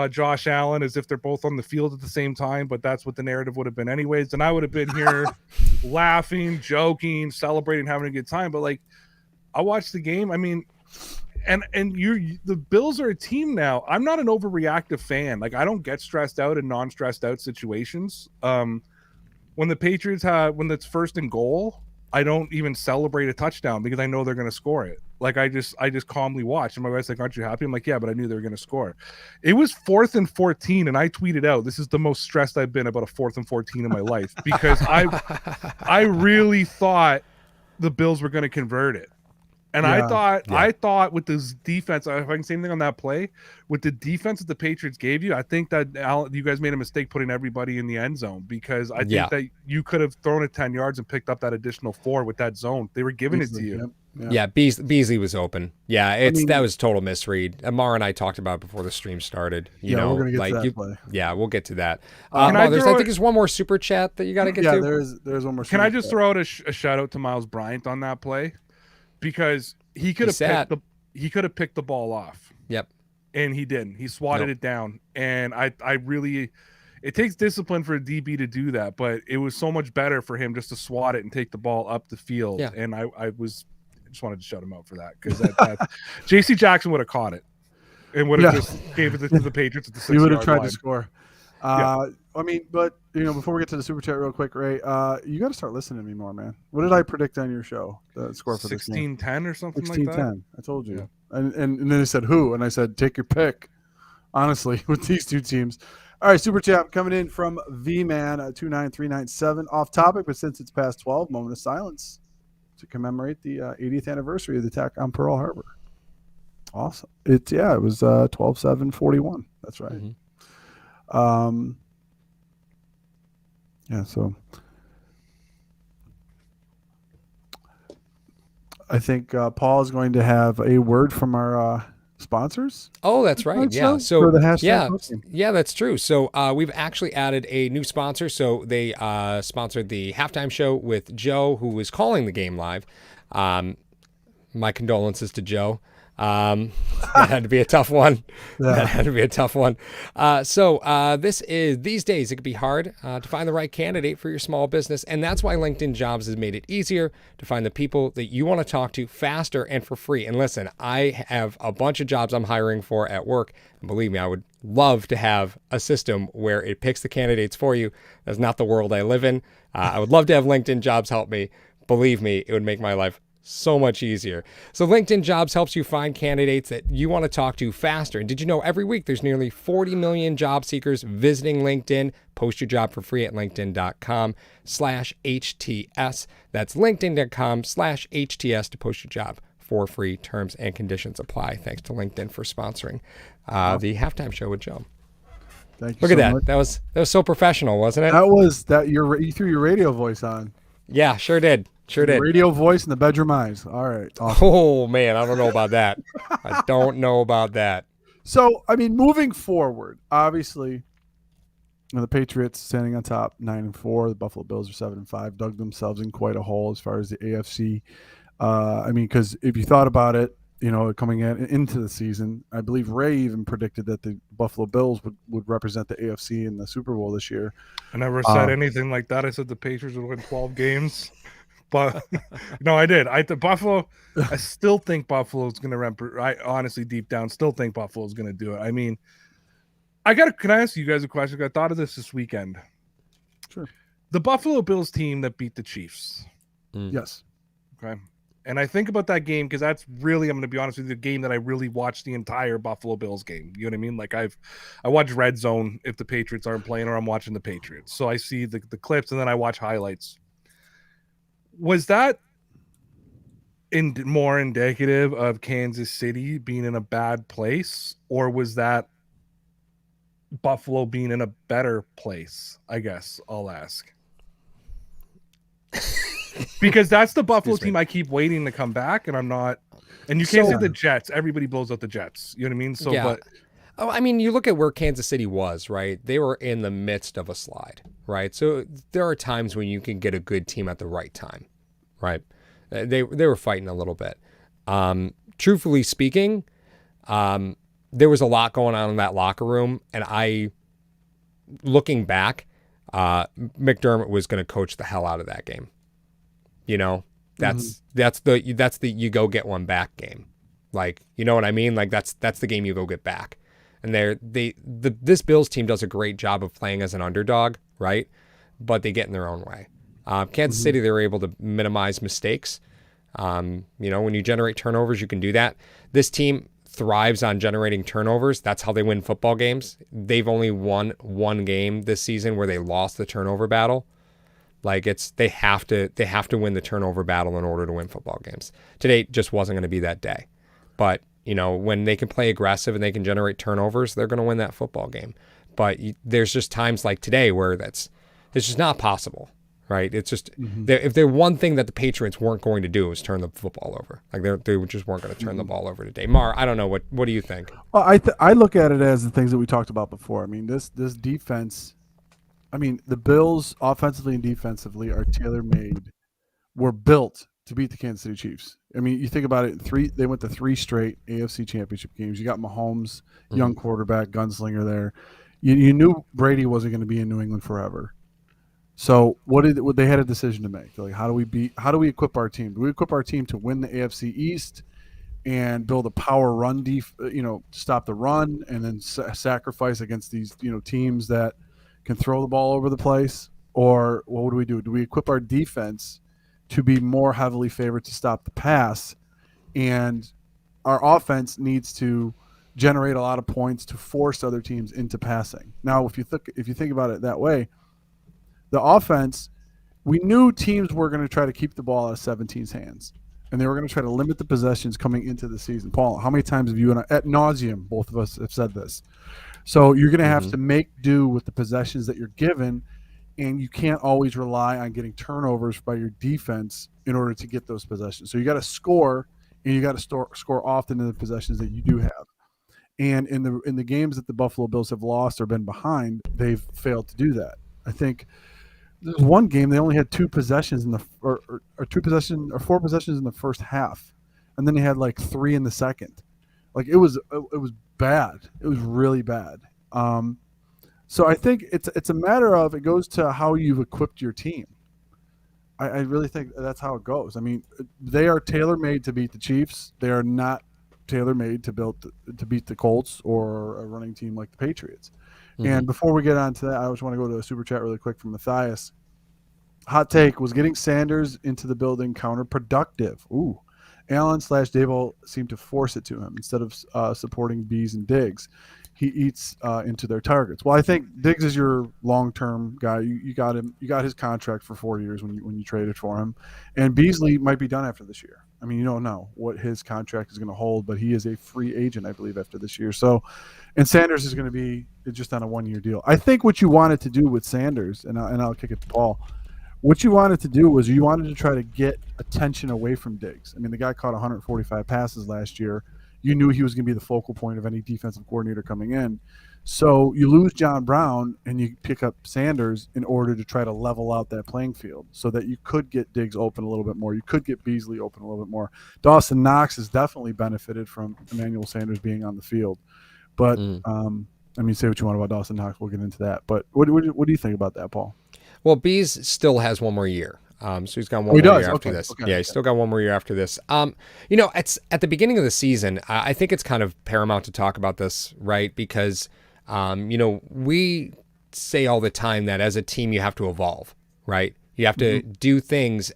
Josh Allen as if they're both on the field at the same time, but that's what the narrative would have been anyways. And I would have been here laughing, joking, celebrating, having a good time. But like, I watched the game. I mean, and the Bills are a team now. I'm not an overreactive fan. Like I don't get stressed out in non-stressed out situations. When the Patriots when it's 1st and goal, I don't even celebrate a touchdown because I know they're going to score it. Like I just calmly watch. And my wife's like, "Aren't you happy?" I'm like, "Yeah, but I knew they were going to score." It was 4th and 14, and I tweeted out, "This is the most stressed I've been about a 4th and 14 in my life," because I really thought the Bills were going to convert it. And I thought with this defense, if I can say anything on that play, with the defense that the Patriots gave you, I think that you guys made a mistake putting everybody in the end zone, because I think that you could have thrown it 10 yards and picked up that additional 4 with that zone. They were giving it to you. Yeah, Beasley was open. Yeah, that was total misread. Amar and I talked about it before the stream started. We're gonna get to that play. Yeah, we'll get to that. I think there's one more super chat that you got to get to. Yeah, there's one more. Can I just throw out a shout out to Miles Bryant on that play? Because he could have picked the ball off. Yep. And he didn't. He swatted it down. And I really, it takes discipline for a DB to do that, but it was so much better for him just to swat it and take the ball up the field. Yeah. And I just wanted to shut him out for that, because that JC Jackson would have caught it and would have just gave it to the Patriots at the 6 yard line. He would have tried to score. I mean, but before we get to the super chat real quick, Ray, you got to start listening to me more, man. What did I predict on your show? The score for this game? 16-10 or something 16-10. like that. I told you. Yeah. And then they said who, and I said take your pick. Honestly, with these 2 teams. All right, super chat coming in from V-Man 29397. Off topic, but since it's past 12, moment of silence to commemorate the 80th anniversary of the attack on Pearl Harbor. Awesome. It was 12/7/41. That's right. Mm-hmm. So I think Paul is going to have a word from our sponsors. Oh, that's right. Yeah. So for the hashtag yeah, that's true. So we've actually added a new sponsor. So they sponsored the halftime show with Joe, who was calling the game live. My condolences to Joe. That had to be a tough one. Yeah. That had to be a tough one. These days, it can be hard to find the right candidate for your small business. And that's why LinkedIn Jobs has made it easier to find the people that you want to talk to faster and for free. And listen, I have a bunch of jobs I'm hiring for at work. And believe me, I would love to have a system where it picks the candidates for you. That's not the world I live in. I would love to have LinkedIn Jobs help me. Believe me, it would make my life so much easier. So LinkedIn Jobs helps you find candidates that you want to talk to faster. And did you know every week there's nearly 40 million job seekers visiting LinkedIn? Post your job for free at linkedin.com/HTS. That's linkedin.com/HTS to post your job for free. Terms and conditions apply. Thanks to LinkedIn for sponsoring the halftime show with Joe. Thank you. Look so at that. much. That was so professional, wasn't it? You threw your radio voice on. Yeah, sure did. Sure did. Radio voice and the bedroom eyes. All right. Awesome. Oh, man, I don't know about that. I don't know about that. So, I mean, moving forward, obviously, the Patriots standing on top, 9-4. The Buffalo Bills are 7-5. Dug themselves in quite a hole as far as the AFC. I mean, because if you thought about it, coming into the season, I believe Ray even predicted that the Buffalo Bills would represent the AFC in the Super Bowl this year. I never said anything like that. I said the Patriots would win 12 games. But no, I did. I still think Buffalo's going to I honestly, deep down, still think Buffalo's going to do it. I mean, can I ask you guys a question? I thought of this weekend. Sure. The Buffalo Bills team that beat the Chiefs. Yes. Okay. And I think about that game because that's really, I'm going to be honest with you, the game that I really watched the entire Buffalo Bills game. You know what I mean? Like I watch Red Zone if the Patriots aren't playing or I'm watching the Patriots. So I see the clips and then I watch highlights. Was that more indicative of Kansas City being in a bad place, or was that Buffalo being in a better place? I guess I'll ask. Because that's the Buffalo team I keep waiting to come back, and I'm not. And you can't say the Jets. Everybody blows out the Jets. You know what I mean? So, yeah. But I mean, you look at where Kansas City was, right? They were in the midst of a slide, right? So there are times when you can get a good team at the right time, right? They were fighting a little bit. Truthfully speaking, there was a lot going on in that locker room, and looking back, McDermott was going to coach the hell out of that game. That's the you go get one back game. Like, you know what I mean? Like that's the game you go get back. And this Bills team does a great job of playing as an underdog, right? But they get in their own way. Kansas City, they were able to minimize mistakes. When you generate turnovers, you can do that. This team thrives on generating turnovers. That's how they win football games. They've only won one game this season where they lost the turnover battle. Like they have to win the turnover battle in order to win football games. Today just wasn't going to be that day. But, when they can play aggressive and they can generate turnovers, they're going to win that football game. But there's just times like today where it's just not possible, right? It's just if there's one thing that the Patriots weren't going to do was turn the football over. Like they just weren't going to turn the ball over today. Mar, I don't know what do you think? Well, I look at it as the things that we talked about before. I mean, this defense. I mean, the Bills offensively and defensively are tailor-made. Were built to beat the Kansas City Chiefs. I mean, you think about it, they went to 3 straight AFC championship games. You got Mahomes, young quarterback, gunslinger there. You knew Brady wasn't going to be in New England forever. So they had a decision to make. Like, how do we equip our team? Do we equip our team to win the AFC East and build a power run stop the run and then sacrifice against these, teams that can throw the ball over the place? Or what do? Do we equip our defense to be more heavily favored to stop the pass, and our offense needs to generate a lot of points to force other teams into passing? Now, if you think about it that way, the offense, we knew teams were going to try to keep the ball out of 17's hands, and they were going to try to limit the possessions coming into the season. Paul, how many times have you and I, ad nauseum, both of us have said this? So you're going to have to make do with the possessions that you're given, and you can't always rely on getting turnovers by your defense in order to get those possessions. So you got to score, and you got to score often in the possessions that you do have. And in the games that the Buffalo Bills have lost or been behind, they've failed to do that. I think there's one game they only had 2 possessions in the 4 possessions in the first half. and then he had like 3 in the second. Like it was bad. It was really bad. So I think it's a matter of, it goes to how you've equipped your team. I really think that's how it goes. I mean, they are tailor made to beat the Chiefs. They are not tailor made to beat the Colts or a running team like the Patriots. And before we get on to that, I just want to go to a super chat really quick from Matthias. Hot take: was getting Sanders into the building counterproductive? Ooh. Allen/Dable seemed to force it to him instead of supporting Bees and Diggs. He eats into their targets. Well, I think Diggs is your long-term guy. You got him. You got his contract for 4 years when you traded for him, and Beasley might be done after this year. I mean, you don't know what his contract is going to hold, but he is a free agent, I believe, after this year. So, and Sanders is going to be just on a 1-year deal. I think what you wanted to do with Sanders, and I'll kick it to Paul. What you wanted to do was you wanted to try to get attention away from Diggs. I mean, the guy caught 145 passes last year. You knew he was going to be the focal point of any defensive coordinator coming in. So you lose John Brown and you pick up Sanders in order to try to level out that playing field so that you could get Diggs open a little bit more. You could get Beasley open a little bit more. Dawson Knox has definitely benefited from Emmanuel Sanders being on the field. But, I mean, say what you want about Dawson Knox. We'll get into that. But what do you think about that, Paul? Well, Bees still has 1 more year. So he's got one more year after this. Okay, yeah, he's still got 1 more year after this. It's at the beginning of the season. I think it's kind of paramount to talk about this, right? Because, we say all the time that as a team you have to evolve, right? You have to do things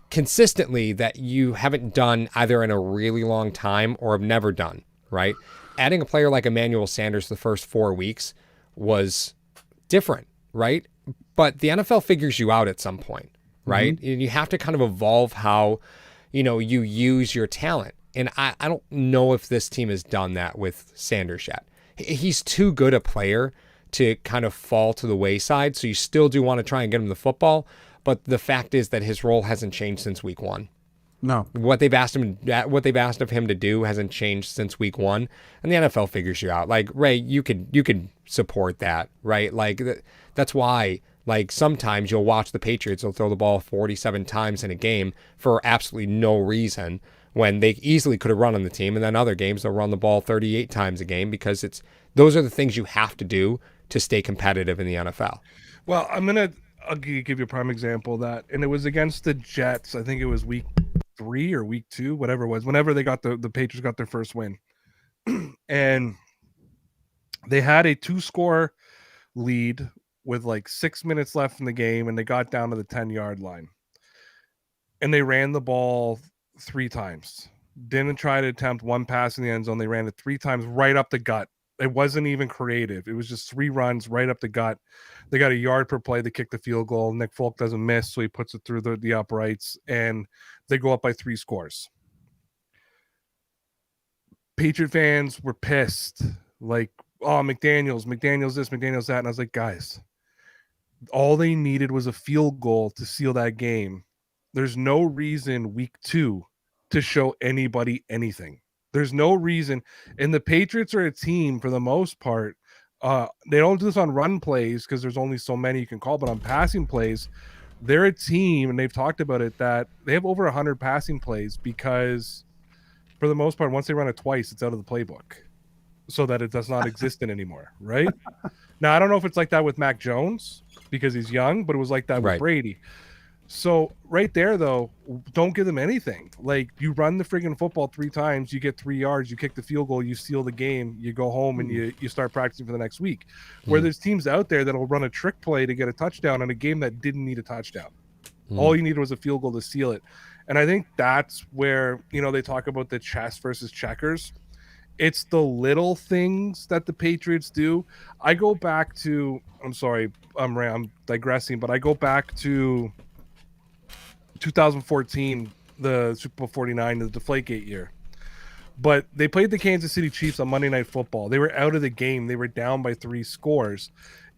consistently that you haven't done either in a really long time or have never done, right? Adding a player like Emmanuel Sanders the first 4 weeks was different, right? But the NFL figures you out at some point, right? And you have to kind of evolve how, you use your talent. And I don't know if this team has done that with Sanders yet. He's too good a player to kind of fall to the wayside. So you still do want to try and get him the football. But the fact is that his role hasn't changed since week 1. No. What they've asked of him to do hasn't changed since week 1. And the NFL figures you out. Like, Ray, you could support that, right? Like, that's why, like, sometimes you'll watch the Patriots, they'll throw the ball 47 times in a game for absolutely no reason when they easily could have run on the team. And then other games, they'll run the ball 38 times a game because those are the things you have to do to stay competitive in the NFL. Well, I'll give you a prime example of that. And it was against the Jets. I think it was week 3 or week 2, whatever it was, whenever they got the Patriots got their first win. And they had a 2-score lead with like 6 minutes left in the game, and they got down to the 10-yard line. And they ran the ball 3 times. Didn't try to attempt one pass in the end zone. They ran it 3 times right up the gut. It wasn't even creative. It was just 3 runs right up the gut. They got a yard per play. They kick the field goal. Nick Folk doesn't miss, so he puts it through the uprights, and they go up by 3 scores. Patriot fans were pissed. Like, oh, McDaniels this, McDaniels that. And I was like, guys, all they needed was a field goal to seal that game. There's no reason week 2 to show anybody anything. There's no reason. And the Patriots are a team, for the most part, they don't do this on run plays because there's only so many you can call, but on passing plays, they're a team, and they've talked about it, that they have over 100 passing plays because, for the most part, once they run it twice, it's out of the playbook so that it does not exist anymore, right? Now, I don't know if it's like that with Mac Jones because he's young, but it was like that with Brady. So right there, though, don't give them anything. Like, you run the friggin' football 3 times, you get 3 yards, you kick the field goal, you seal the game, you go home, and you start practicing for the next week. Where there's teams out there that'll run a trick play to get a touchdown on a game that didn't need a touchdown. All you needed was a field goal to seal it. And I think that's where, they talk about the chess versus checkers. It's the little things that the Patriots do. I go back to, I'm sorry, I'm digressing, but I go back to 2014, the Super Bowl 49, the Deflategate year. But they played the Kansas City Chiefs on Monday Night Football. They were out of the game. They were down by 3 scores.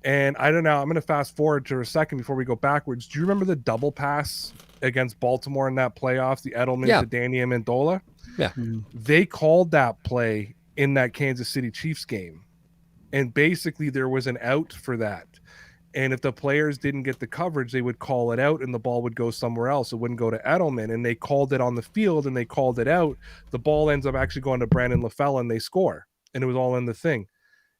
And I don't know, I'm going to fast forward to a second before we go backwards. Do you remember the double pass against Baltimore in that playoffs, the Edelman to Danny Amendola? Yeah. They called that play in that Kansas City Chiefs game. And basically there was an out for that. And if the players didn't get the coverage, they would call it out and the ball would go somewhere else. It wouldn't go to Edelman. And they called it on the field and they called it out. The ball ends up actually going to Brandon LaFell and they score. And it was all in the thing.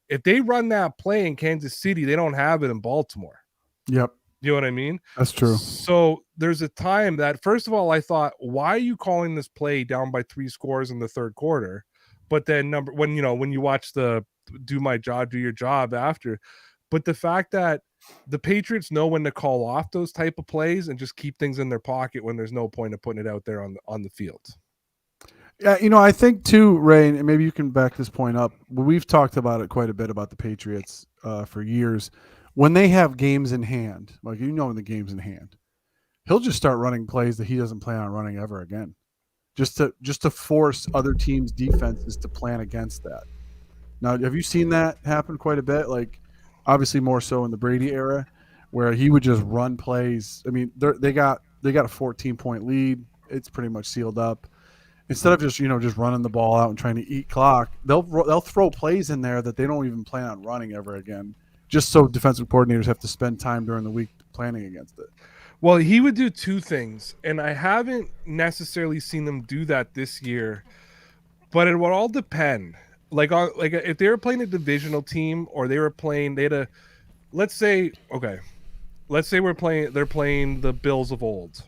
If they run that play in Kansas City, they don't have it in Baltimore. Yep. You know what I mean? That's true. So there's a time that, first of all, I thought, why are you calling this play down by 3 scores in the third quarter? But then when you watch the do my job, do your job after. But the fact that the Patriots know when to call off those type of plays and just keep things in their pocket when there's no point of putting it out there on the field. Yeah, I think too, Ray, and maybe you can back this point up. We've talked about it quite a bit about the Patriots for years. When they have games in hand, like when the game's in hand, he'll just start running plays that he doesn't plan on running ever again, just to force other teams' defenses to plan against that. Now, have you seen that happen quite a bit? Like, obviously more so in the Brady era, where he would just run plays. I mean, they got a 14-point lead. It's pretty much sealed up. Instead of just running the ball out and trying to eat clock, they'll throw plays in there that they don't even plan on running ever again, just so defensive coordinators have to spend time during the week planning against it. Well, he would do 2 things, and I haven't necessarily seen them do that this year, but it would all depend. Like if they were playing a divisional team or they're playing they're playing the Bills of old,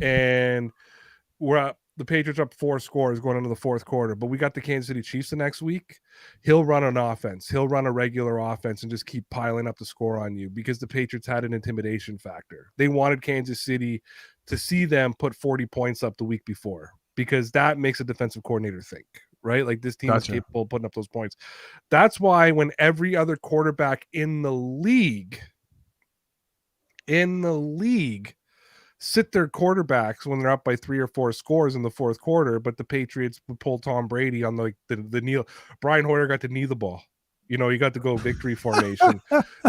and the Patriots up 4 scores going into the fourth quarter, but we got the Kansas City Chiefs the next week. He'll run an offense. He'll run a regular offense and just keep piling up the score on you because the Patriots had an intimidation factor. They wanted Kansas City to see them put 40 points up the week before because that makes a defensive coordinator think, right? Like this team is capable of putting up those points. That's why when every other quarterback in the league sit their quarterbacks when they're up by 3 or 4 scores in the fourth quarter, but the Patriots would pull Tom Brady on the kneel. Brian Hoyer got to knee the ball. He got to go victory formation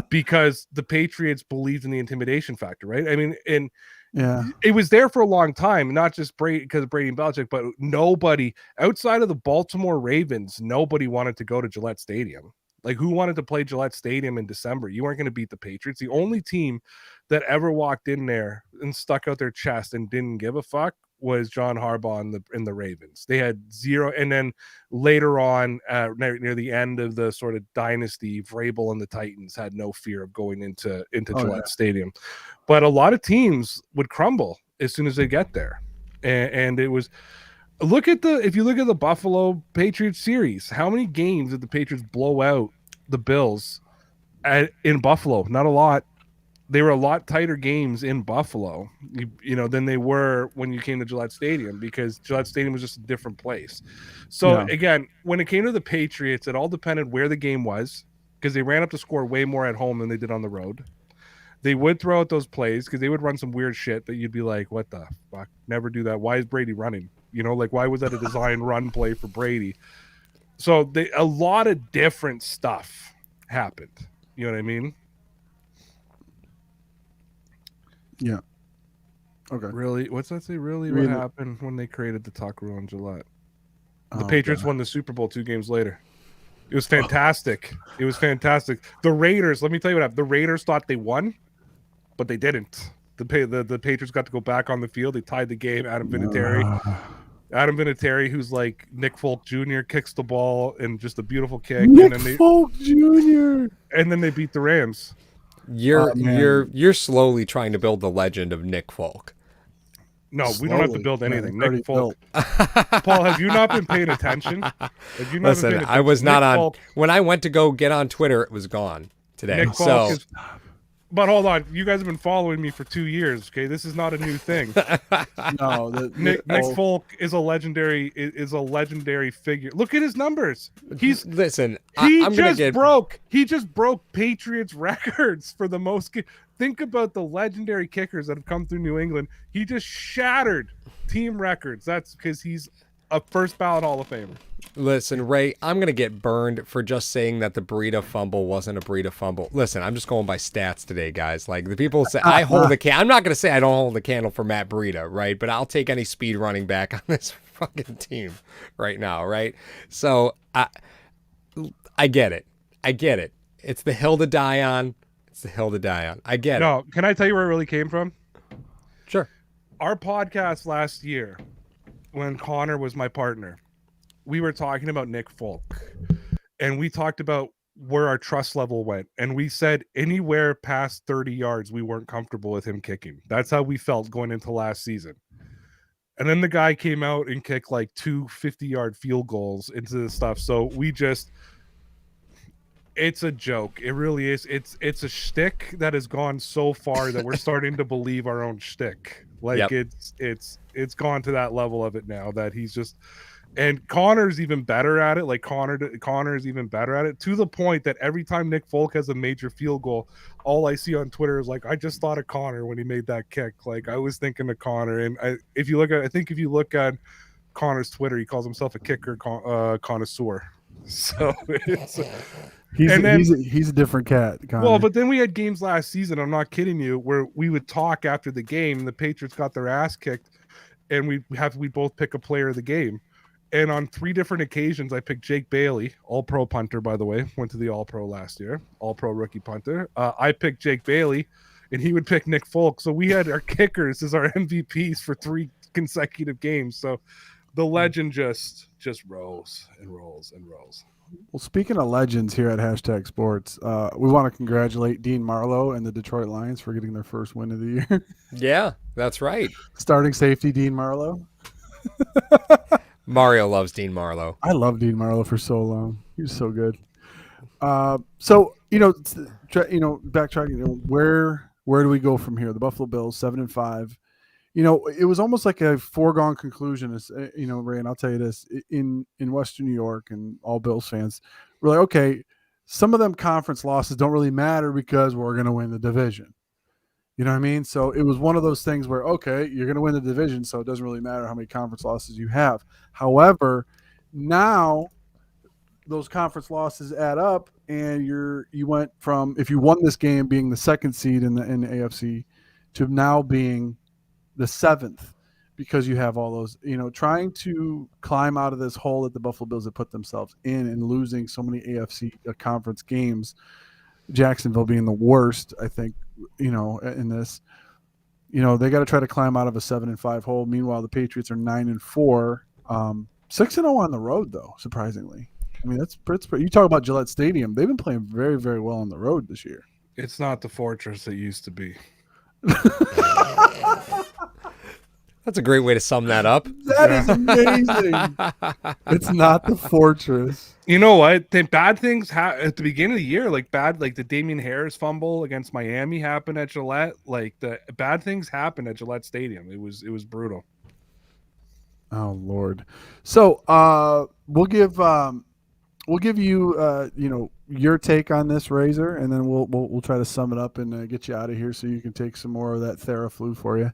because the Patriots believed in the intimidation factor, right? I mean, and it was there for a long time, not just Brady because of Brady and Belichick, but nobody outside of the Baltimore Ravens, nobody wanted to go to Gillette Stadium. Like, who wanted to play Gillette Stadium in December? You weren't going to beat the Patriots. The only team that ever walked in there and stuck out their chest and didn't give a fuck was John Harbaugh in the Ravens. They had 0. And then later on, near the end of the sort of dynasty, Vrabel and the Titans had no fear of going into Gillette Stadium. But a lot of teams would crumble as soon as they get there. And it was... if you look at the Buffalo Patriots series, how many games did the Patriots blow out the Bills in Buffalo? Not a lot. They were a lot tighter games in Buffalo, than they were when you came to Gillette Stadium because Gillette Stadium was just a different place. So again, when it came to the Patriots, it all depended where the game was because they ran up to score way more at home than they did on the road. They would throw out those plays because they would run some weird shit that you'd be like, what the fuck? Never do that. Why is Brady running? Why was that a design run play for Brady? So a lot of different stuff happened. You know what I mean? Yeah. Okay. Really? What's that say? Really? What happened when they created the tuck rule on Gillette? The Patriots won the Super Bowl 2 games later. It was fantastic. It was fantastic. The Raiders, let me tell you what happened. The Raiders thought they won, but they didn't. The Patriots got to go back on the field. They tied the game. Adam Vinatieri, who's like Nick Folk Jr., kicks the ball and just a beautiful kick. Folk Jr. And then they beat the Rams. You're slowly trying to build the legend of Nick Folk. No, we don't have to build anything. Nick Folk. Paul, have you not been paying attention? Listen, I was not on. When I went to go get on Twitter, it was gone today. Nick Folk but hold on, you guys have been following me for 2 years. Okay, this is not a new thing. No, Nick Folk is a legendary figure. Look at his numbers. He just broke Patriots records for the most. Think about the legendary kickers that have come through New England. He just shattered team records. That's because he's a first ballot Hall of Famer. Listen, Ray, I'm going to get burned for just saying that the Breida fumble wasn't a Breida fumble. Listen, I'm just going by stats today, guys. Like, the people say I hold the candle. I'm not going to say I don't hold the candle for Matt Breida, right? But I'll take any speed running back on this fucking team right now, right? So I get it. It's the hill to die on. It's the hill to die on. I get it. No, can I tell you where it really came from? Sure. Our podcast last year, when Connor was my partner, we were talking about Nick Folk, and we talked about where our trust level went, and we said anywhere past 30 yards we weren't comfortable with him kicking. That's how we felt going into last season. And then the guy came out and kicked like 2 50-yard field goals into the stuff. So we just, it's a joke. It really is. It's a shtick that has gone so far that we're starting to believe our own shtick. Like it's gone to that level of it now that he's just. And Connor's even better at it. Like Connor's even better at it, to the point that every time Nick Folk has a major field goal, all I see on Twitter is like, I just thought of Connor when he made that kick. Like I was thinking of Connor. And if you look at Connor's Twitter, he calls himself a kicker connoisseur. So he's a different cat, Connor. Well, but then we had games last season, I'm not kidding you, where we would talk after the game, the Patriots got their ass kicked, and we both pick a player of the game. And on 3 different occasions, I picked Jake Bailey, all-pro punter, by the way. Went to the all-pro last year, all-pro rookie punter. I picked Jake Bailey, and he would pick Nick Folk. So we had our kickers as our MVPs for 3 consecutive games. So the legend just rose and rolls and rolls. Well, speaking of legends here at Hashtag Sports, we want to congratulate Dean Marlowe and the Detroit Lions for getting their first win of the year. Yeah, that's right. Starting safety, Dean Marlowe. Mario loves Dean Marlowe. I love Dean Marlowe for so long. He was so good. So backtracking, where do we go from here? The Buffalo Bills 7-5. It was almost like a foregone conclusion. Ray, and I'll tell you this: in Western New York and all Bills fans, we're like, okay, some of them conference losses don't really matter because we're going to win the division. You know what I mean? So it was one of those things where, okay, you're going to win the division, so it doesn't really matter how many conference losses you have. However, now those conference losses add up, and you went from, if you won this game, being the 2nd seed in the AFC to now being the 7th, because you have all those, trying to climb out of this hole that the Buffalo Bills have put themselves in and losing so many AFC conference games, Jacksonville being the worst, I think, in this, they got to try to climb out of a 7-5 hole. Meanwhile, the Patriots are 9-4, 6-0 on the road, though, surprisingly. I mean, that's pretty. You talk about Gillette Stadium. They've been playing very, very well on the road this year. It's not the fortress it used to be. That's a great way to sum that up. That is amazing. It's not the fortress. You know what? Bad things at the beginning of the year, like the Damian Harris fumble against Miami happened at Gillette. Like the bad things happened at Gillette Stadium. It was brutal. Oh Lord. So we'll give you your take on this, Razor, and then we'll try to sum it up and get you out of here so you can take some more of that Theraflu for you.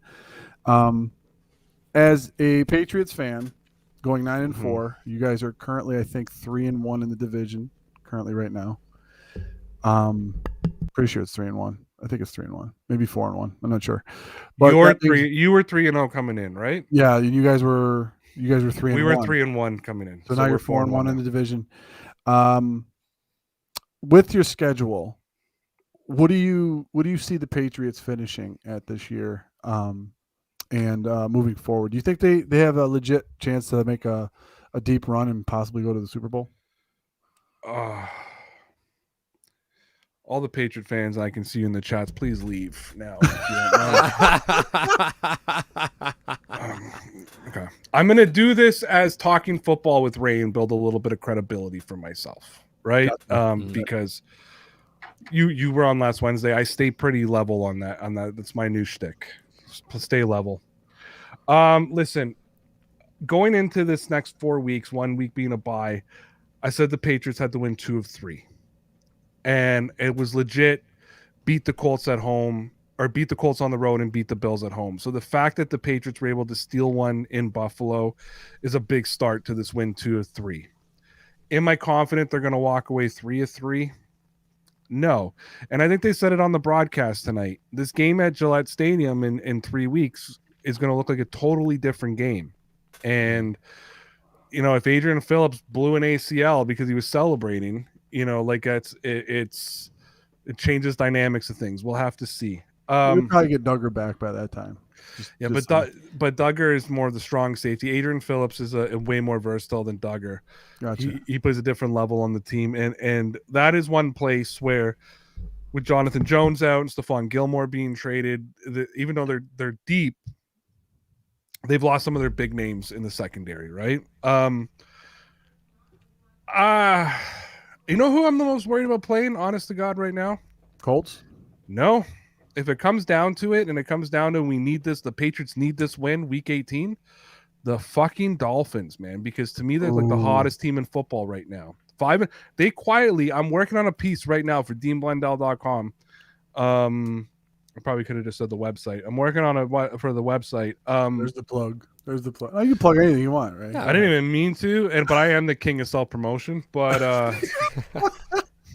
As a Patriots fan, going 9-4, you guys are currently, I think, 3-1 in the division currently right now. Pretty sure it's 3-1. I think it's 3-1, maybe 4-1. I'm not sure. But you were 3-0 coming in, right? Yeah, you guys were 3-1. We were 3-1 coming in. So now you're 4-1 in the division. With your schedule, what do you see the Patriots finishing at this year? And moving forward, do you think they have a legit chance to make a deep run and possibly go to the Super Bowl? All the Patriot fans I can see in the chats, please leave now. Okay, I'm gonna do this as talking football with Ray and build a little bit of credibility for myself, right? Because you were on last Wednesday. I stay pretty level on that. That's my new shtick. Stay level. Listen, going into this next 4 weeks, 1 week being a bye, I said the Patriots had to win 2 of 3, and it was legit. Beat the Colts at home, or beat the Colts on the road and beat the Bills at home. So the fact that the Patriots were able to steal one in Buffalo is a big start to this win 2 of 3. Am I confident they're going to walk away 3 of 3? No. And I think they said it on the broadcast tonight. This game at Gillette Stadium in 3 weeks is going to look like a totally different game. And, if Adrian Phillips blew an ACL because he was celebrating, it's It changes dynamics of things. We'll have to see. We'll probably get Duggar back by that time. But Duggar is more of the strong safety. Adrian Phillips is a way more versatile than Duggar. Gotcha. He plays a different level on the team, and that is one place where, with Jonathan Jones out and Stephon Gilmore being traded, even though they're deep, they've lost some of their big names in the secondary, right? You know who I'm the most worried about playing, honest to God, right now? Colts? No. If it comes down to it, and it comes down to we need this, the Patriots need this win, week 18, the fucking Dolphins, man, because to me, they're like the hottest team in football right now. They quietly, I'm working on a piece right now for DeanBlendell.com. I probably could have just said the website. I'm working on for the website. There's the plug. Oh, you can plug anything you want, right? I didn't even mean to, but I am the king of self-promotion. But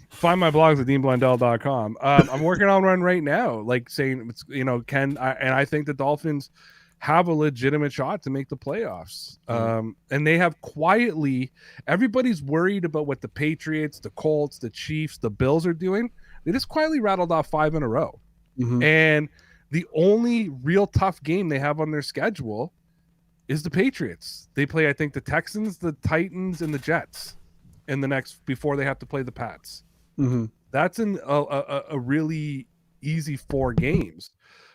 find my blogs at DeanBlendell.com. I'm working on one right now, like saying, I think the Dolphins have a legitimate shot to make the playoffs. And they have quietly, everybody's worried about what the Patriots, the Colts, the Chiefs, the Bills are doing. They just quietly rattled off 5 in a row. Mm-hmm. And the only real tough game they have on their schedule is the Patriots. They play, I think, the Texans, the Titans, and the Jets in the next, before they have to play the Pats. Mm-hmm. That's a really easy 4 games.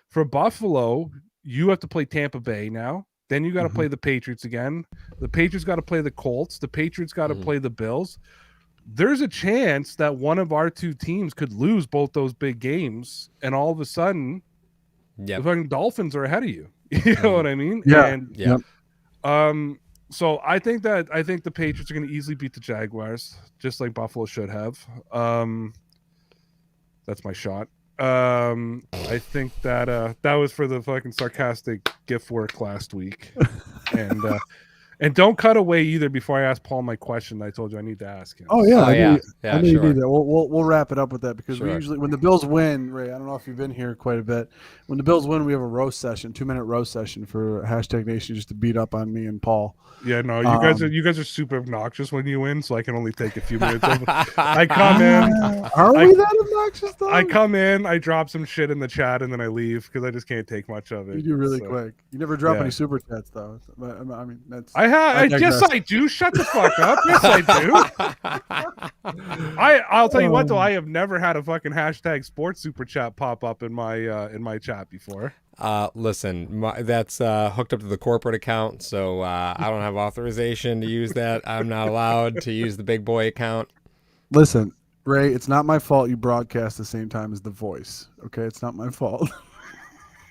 For Buffalo, you have to play Tampa Bay now. Then you got to play the Patriots again. The Patriots got to play the Colts. The Patriots got to play the Bills. There's a chance that one of our 2 teams could lose both those big games, and all of a sudden, the fucking Dolphins are ahead of you. You know what I mean? Yeah. So I think the Patriots are going to easily beat the Jaguars, just like Buffalo should have. That's my shot. I think that was for the fucking sarcastic GIF work last week, and don't cut away either before I ask Paul my question that I told you I need to ask him. Oh yeah, I knew you need that. We'll wrap it up with that because we usually, when the Bills win, Ray, I don't know if you've been here quite a bit. When the Bills win, we have a roast session, 2-minute roast session for #Nation, just to beat up on me and Paul. Yeah, no, you guys are super obnoxious when you win, so I can only take a few minutes. I come in. Are we that obnoxious though? I come in, I drop some shit in the chat, and then I leave because I just can't take much of it. You do really quick. You never drop any super chats though. But, I mean, that's. Yes, I do. Shut the fuck up. Yes, I do. I'll tell you what though, I have never had a fucking #sports super chat pop up in my chat before. Listen, that's hooked up to the corporate account, so I don't have authorization to use that. I'm not allowed to use the big boy account. Listen, Ray, it's not my fault you broadcast the same time as The Voice. Okay, it's not my fault.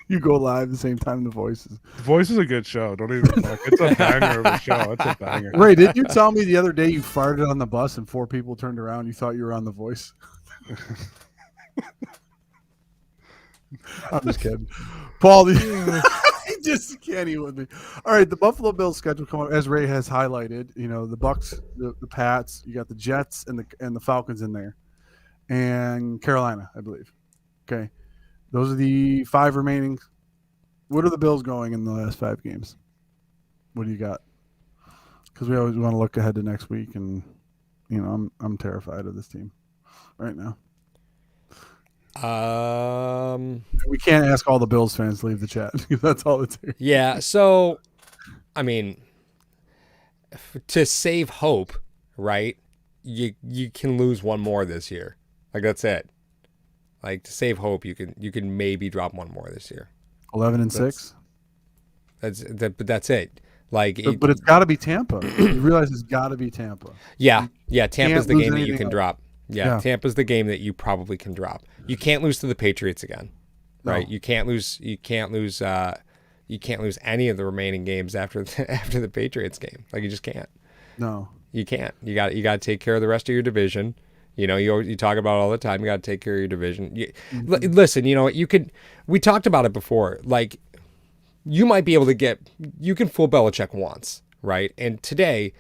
You go live the same time The Voice is. The Voice is a good show. Don't even fuck. It's a banger of a show. It's a banger. Ray, didn't you tell me the other day you farted on the bus and 4 people turned around? You thought you were on The Voice. I'm just kidding. Paul, he just can't even with me. All right, the Buffalo Bills schedule coming up, as Ray has highlighted. You know, the Bucks, the Pats, you got the Jets and the Falcons in there, and Carolina, I believe. Okay, those are the 5 remaining. What are the Bills going in the last 5 games? What do you got? Because we always want to look ahead to next week, and I'm terrified of this team right now. We can't ask all the Bills fans to leave the chat because that's all it's here. Yeah, so I mean, to save hope, right? You can lose 1 more this year. Like that's it. Like to save hope, you can maybe drop 1 more this year. 11-6. But that's it. Like, but it's got to be Tampa. You realize it's got to be Tampa. Yeah. Tampa's the game that you can else. drop. Yeah, Tampa's the game that you probably can drop. You can't lose to the Patriots again, right? No. You can't lose any of the remaining games after the Patriots game. Like you just can't. No, you can't. You got to take care of the rest of your division. You know, you talk about it all the time. You got to take care of your division. Listen, we talked about it before. Like, you might be able to you can fool Belichick once, right? And today,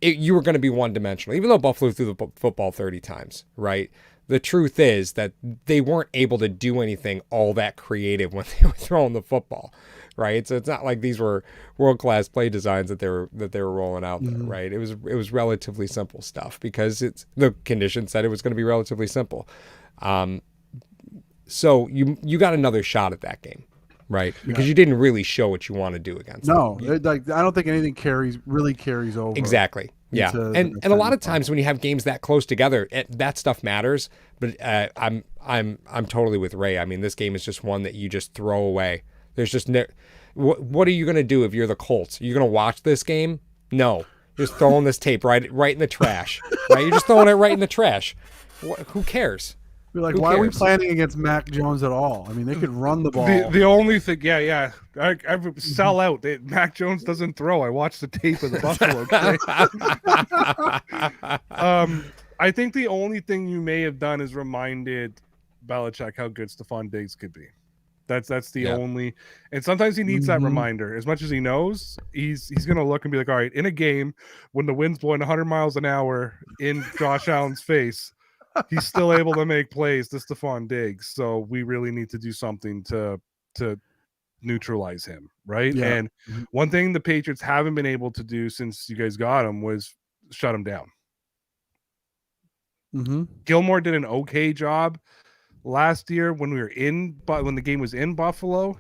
you were going to be one-dimensional, even though Buffalo threw the football 30 times, right? The truth is that they weren't able to do anything all that creative when they were throwing the football, right? So it's not like these were world-class play designs that they were rolling out there, right? It was relatively simple stuff because the conditions said it was going to be relatively simple. So you got another shot at that game, right? Because you didn't really show what you want to do against them. No, I don't think anything really carries over. Exactly. Yeah, and a lot of times when you have games that close together, that stuff matters. But I'm totally with Ray. I mean, this game is just one that you just throw away. There's just what are you gonna do if you're the Colts? Are you gonna watch this game? No, you're just throwing this tape right in the trash. Right, you're just throwing it right in the trash. Who cares? We're like, why are we planning against Mac Jones at all? I mean, they could run the ball. The only thing, I sell out. Mac Jones doesn't throw. I watched the tape of the Buffalo game. I think the only thing you may have done is reminded Belichick how good Stephon Diggs could be. That's the only, and sometimes he needs that reminder. As much as he knows, he's gonna look and be like, all right, in a game when the wind's blowing 100 miles an hour in Josh Allen's face, he's still able to make plays to Stephon Diggs. So we really need to do something to neutralize him, right? Yeah. And one thing the Patriots haven't been able to do since you guys got him was shut him down. Gilmore did an okay job last year when when the game was in Buffalo,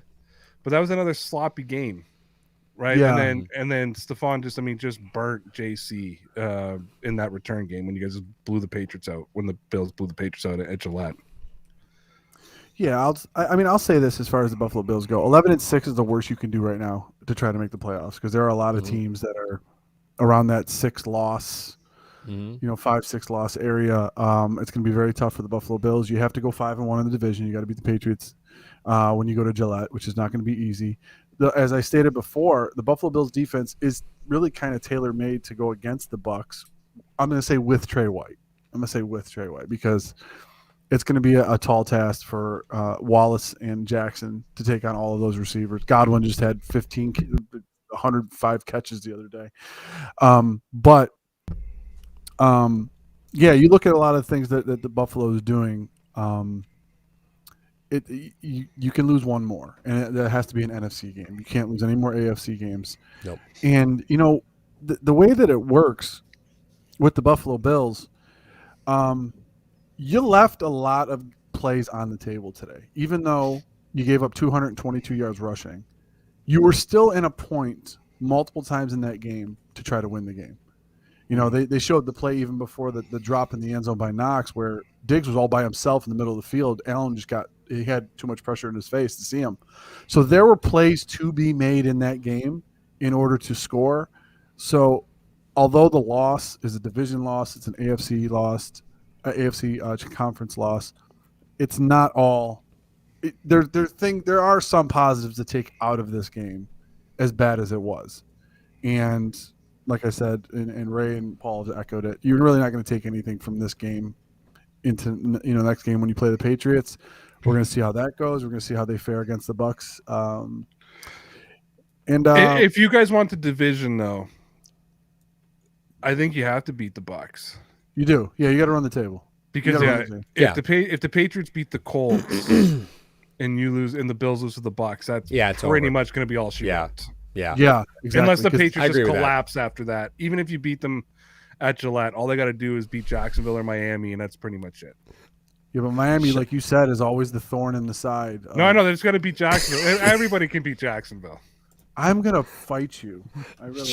but that was another sloppy game, right? Yeah. And then Stephon just burnt JC in that return game when you guys blew the Patriots out, when the Bills blew the Patriots out at Gillette. Yeah, I'll say this as far as the Buffalo Bills go. 11-6 is the worst you can do right now to try to make the playoffs, because there are a lot of teams that are around that 6-loss, 5-6 loss area. It's going to be very tough for the Buffalo Bills. You have to go 5-1 in the division. You got to beat the Patriots when you go to Gillette, which is not going to be easy. As I stated before, the Buffalo Bills defense is really kind of tailor-made to go against the Bucs. I'm going to say with Trey White. Because it's going to be a tall task for Wallace and Jackson to take on all of those receivers. Godwin just had 105 catches the other day. You look at a lot of things that the Buffalo is doing. You can lose one more, and that has to be an NFC game. You can't lose any more AFC games. Nope. And the way that it works with the Buffalo Bills, you left a lot of plays on the table today. Even though you gave up 222 yards rushing, you were still in a point multiple times in that game to try to win the game. They showed the play even before the drop in the end zone by Knox, where Diggs was all by himself in the middle of the field. Allen he had too much pressure in his face to see him. So there were plays to be made in that game in order to score. So although the loss is a division loss, it's an AFC loss, AFC conference loss, it's not all. There are some positives to take out of this game, as bad as it was. And like I said, and Ray and Paul have echoed it, you're really not going to take anything from this game into next game when you play the Patriots. We're going to see how that goes. We're going to see how they fare against the Bucs. If you guys want the division, though, I think you have to beat the Bucs. You do, yeah. You got to run the table because if the Patriots beat the Colts and you lose, and the Bills lose to the Bucs, that's pretty much going to be all she wants. Yeah, exactly. Unless the Patriots just collapse after that. Even if you beat them at Gillette, all they got to do is beat Jacksonville or Miami, and that's pretty much it. Yeah, but Miami, like you said, is always the thorn in the side. No, I know. They just got to beat Jacksonville. Everybody can beat Jacksonville. I'm going to fight you. I really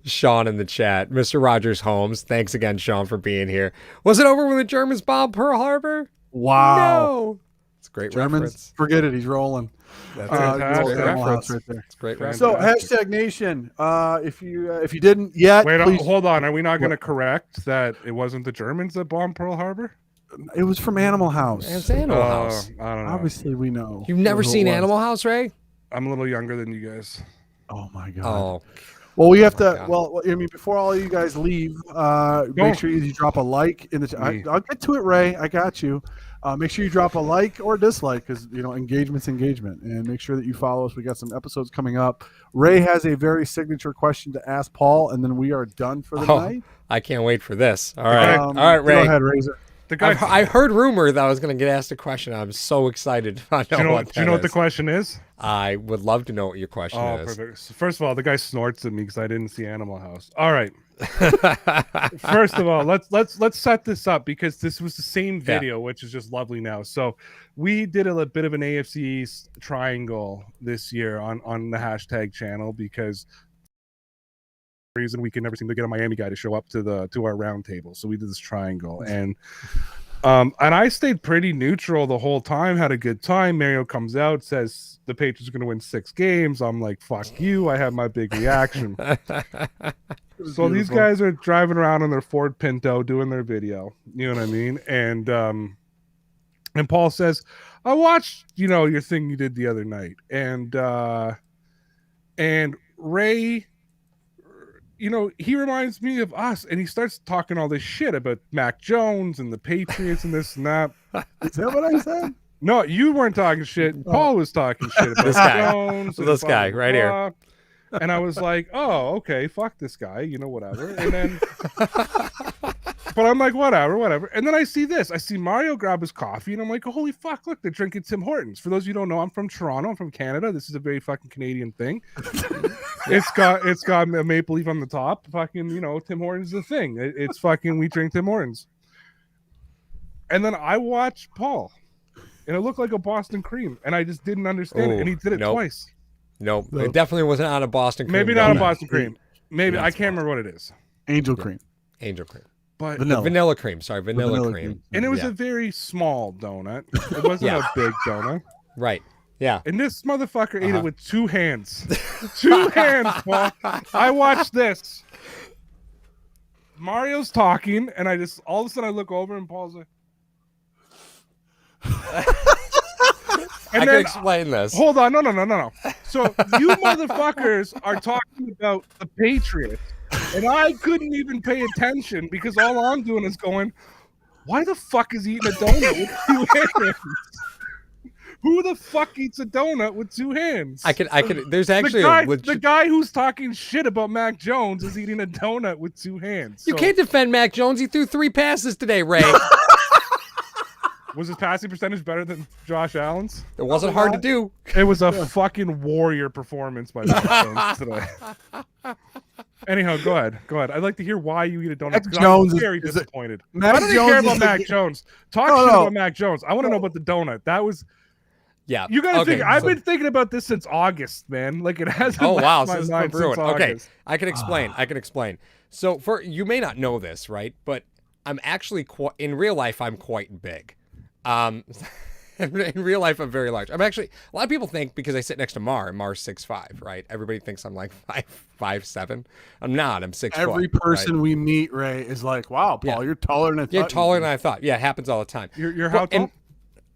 Sean in the chat. Mr. Rogers Holmes. Thanks again, Sean, for being here. Was it over when the Germans bombed Pearl Harbor? Wow. No. It's a great Germans, reference. Forget it. He's rolling. That's fantastic. Reference right there. It's great reference. So hashtag Nation. If you didn't yet, please... hold on. Are we not going to correct that it wasn't the Germans that bombed Pearl Harbor? It was from Animal House. It's Animal House. I don't know. Obviously, we know. You've never seen Animal House, Ray? I'm a little younger than you guys. Oh my god. Oh. Well, we have to. God. Well, I mean, before all you guys leave, make sure you drop a like in the. I'll get to it, Ray. I got you. Make sure you drop a like or dislike because engagement's engagement, and make sure that you follow us. We got some episodes coming up. Ray has a very signature question to ask Paul, and then we are done for the night. I can't wait for this. All right, all right, Ray. Go ahead, Razor. I heard rumor that I was going to get asked a question. I'm so excited to find out Do you know what the question is? I would love to know what your question is. Perfect. First of all, the guy snorts at me because I didn't see Animal House. All right. First of all, let's set this up because this was the same video, which is just lovely now. So we did a bit of an AFC East triangle this year on the hashtag channel because reason we can never seem to get a Miami guy to show up to our round table. So we did this triangle and I stayed pretty neutral the whole time, had a good time. Mario comes out, says the Patriots are going to win 6 games. I'm like, fuck you. I have my big reaction. So these guys are driving around in their Ford Pinto doing their video. You know what I mean? And Paul says, I watched, your thing you did the other night. And Ray, he reminds me of us, and he starts talking all this shit about Mac Jones and the Patriots and this and that. Is that what I said? No, you weren't talking shit. Paul was talking shit about This guy. Jones. This guy right here. And I was like, oh, okay, fuck this guy, whatever. And then, but I'm like, whatever. And then I see this. I see Mario grab his coffee, and I'm like, oh, holy fuck, look, they're drinking Tim Hortons. For those of you who don't know, I'm from Toronto. I'm from Canada. This is a very fucking Canadian thing. It's got a maple leaf on the top. Fucking, Tim Hortons is a thing. It's fucking, we drink Tim Hortons. And then I watch Paul, and it looked like a Boston cream, and I just didn't understand it. And he did it twice. Nope. It definitely wasn't on a Boston cream. Maybe not a Boston cream. Maybe I can't remember what it is. Angel cream. Angel cream. But vanilla cream. Sorry, vanilla cream. And it was a very small donut. It wasn't a big donut. Right. Yeah. And this motherfucker ate it with 2 hands. 2 hands, Paul. I watched this. Mario's talking, and all of a sudden I look over and Paul's like, I can explain this. Hold on. No. So you motherfuckers are talking about the Patriots, and I couldn't even pay attention because all I'm doing is going, why the fuck is he eating a donut with 2 hands? Who the fuck eats a donut with 2 hands? I could. There's actually the guy who's talking shit about Mac Jones is eating a donut with 2 hands. You can't defend Mac Jones. He threw 3 passes today, Ray. Was his passing percentage better than Josh Allen's? It wasn't hard to do. It was a fucking warrior performance by Mac Jones today. Anyhow, go ahead. I'd like to hear why you eat a donut. Mac Jones I'm very disappointed. Mac I don't even care about Mac Jones. Talk shit about Mac Jones. I want to know about the donut. That was... Yeah. You got to think. I've been thinking about this since August, man. Like, it hasn't left my mind since August. Okay, I can explain. So, you may not know this, right? But I'm actually, in real life, I'm quite big. In real life, I'm very large. I'm actually, a lot of people think because I sit next to Mar's 6'5", right? Everybody thinks I'm like 5'7". I'm not. I'm 6 foot. Every person we meet, Ray, is like, wow, Paul, you're taller than I thought. You're taller than I thought. Yeah, it happens all the time. You're how tall?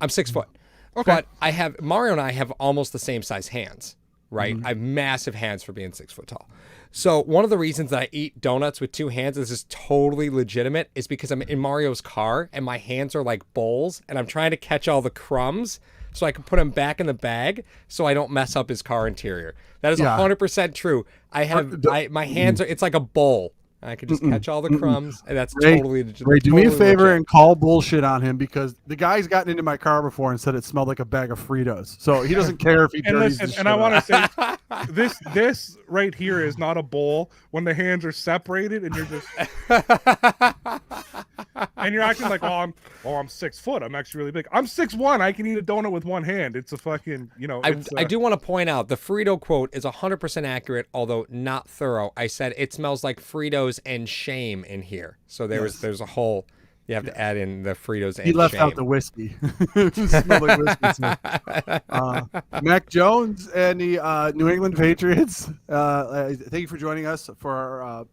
I'm 6 foot. Okay. But Mario and I have almost the same size hands, right? I have massive hands for being 6 foot tall. So one of the reasons that I eat donuts with 2 hands, this is totally legitimate, is because I'm in Mario's car and my hands are like bowls and I'm trying to catch all the crumbs so I can put them back in the bag so I don't mess up his car interior. That is 100% true. My hands are, it's like a bowl. I could just catch all the crumbs, and that's totally legit. Ray, do me a favor and call bullshit on him because the guy's gotten into my car before and said it smelled like a bag of Fritos. So he doesn't care if he dirties the shit. And I want to say, this right here is not a bowl when the hands are separated and you're just and you're acting like, I'm 6 foot. I'm actually really big. I'm 6'1". I can eat a donut with 1 hand. It's a fucking, I do want to point out the Frito quote is 100% accurate, although not thorough. I said it smells like Fritos and shame in here. So there's a whole, you have to add in the Fritos and shame. He left out the whiskey. It smelled like whiskey. Mac Jones and the New England Patriots. Thank you for joining us for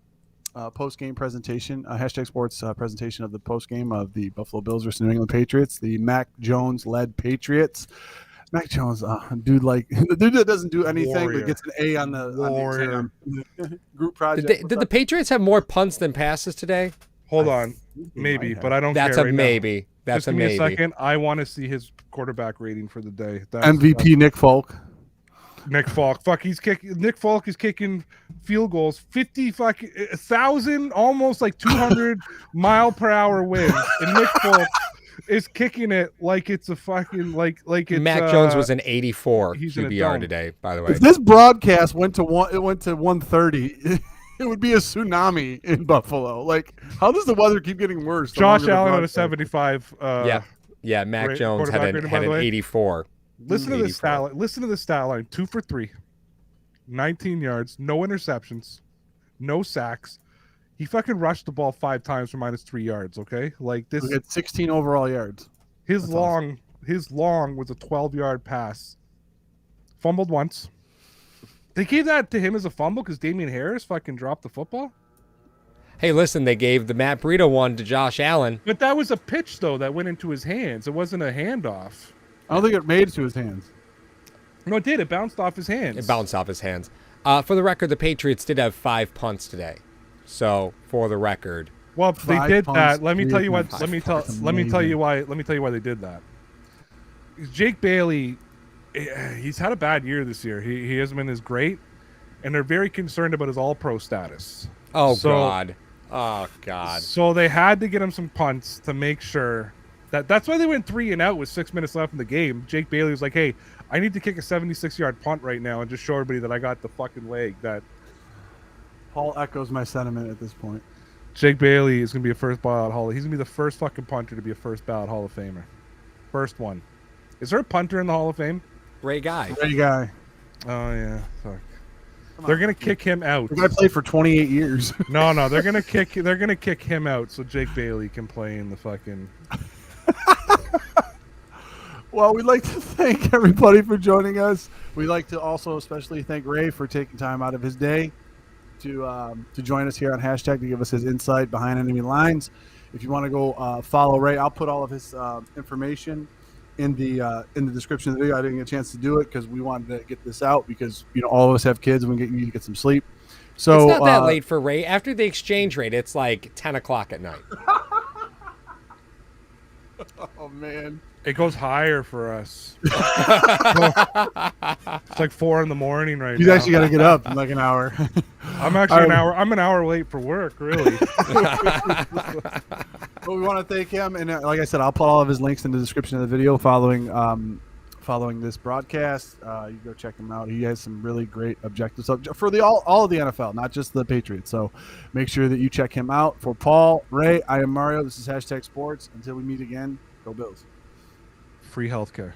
our post-game presentation, hashtag sports presentation of the post-game of the Buffalo Bills versus New England Patriots, the Mac Jones-led Patriots. Mac Jones, dude, like the dude that doesn't do anything Warrior. but gets an A on the Warrior. exam. Group project. Did the Patriots have more punts than passes today? Hold I on, think they maybe, might have. but I don't That's care a right now. maybe. That's Just a give me maybe. a second. I want to see his quarterback rating for the day. That's MVP Nick Folk. Nick Falk. Fuck, he's kicking. Nick Falk is kicking field goals, 1,000, almost like 200 mile-per-hour winds, and Nick Falk is kicking it like it's a fucking like it's. Mac Jones was an 84 he's in a QBR dome. today, by the way. If this broadcast went to 130, it would be a tsunami in Buffalo. Like, how does the weather keep getting worse? the Josh longer the Allen at a broadcast? 75. Yeah, Mac Great Jones had quarterback rating, by an the way. 84. Listen to this 84. stat line. Listen to this stat line. 2 for 3, 19 yards, no interceptions, no sacks. He fucking rushed the ball 5 times for -3 yards. Okay, like this. We had 16 overall yards. His That's long was a 12-yard pass. Fumbled once. They gave that to him as a fumble because Damian Harris fucking dropped the football. Hey, listen, they gave the Matt Breida one to Josh Allen. But that was a pitch though that went into his hands. It wasn't a handoff. I don't think it made it to his hands. No, it did. It bounced off his hands. It bounced off his hands. For the record, the Patriots did have 5 punts today. So, for the record, Well, they 5 did punts, that. Let me 3 tell you what. attempts. Let me tell. That's Let me tell amazing. you why. Let me tell you why they did that. Jake Bailey, he's had a bad year this year. He hasn't been as great, and they're very concerned about his All-Pro status. oh So- god, oh god. So they had to get him some punts to make sure that's why they went 3 and out with 6 minutes left in the game. Jake Bailey was like, "Hey, I need to kick a 76-yard punt right now and just show everybody that I got the fucking leg." That Paul echoes my sentiment at this point. Jake Bailey is gonna be a first ballot Hall. He's gonna be the first fucking punter to be a first ballot Hall of Famer. First one. Is there a punter in the Hall of Fame? Great guy. Great guy. Oh yeah. Fuck. They're gonna kick him out. The guy played for 28 years. No, they're gonna kick. They're gonna kick him out so Jake Bailey can play in the fucking. Well, we'd like to thank everybody for joining us. We'd like to also especially thank Ray for taking time out of his day to join us here on Hashtag to give us his insight behind enemy lines. If you want to go follow Ray, I'll put all of his information in the description of the video. I didn't get a chance to do it because we wanted to get this out because all of us have kids and we need to get some sleep. So It's not that late for Ray. After the exchange rate, it's like 10 o'clock at night. Oh man. It goes higher for us. It's like 4 in the morning right He's now. actually got to get up in like an hour. I'm actually an hour. I'm an hour late for work, really. But we want to thank him, and like I said, I'll put all of his links in the description of the video following this broadcast. You go check him out. He has some really great objectives for all of the NFL, not just the Patriots. So make sure that you check him out. For Paul, Ray, I am Mario. This is Hashtag Sports. Until we meet again, go Bills. Free healthcare.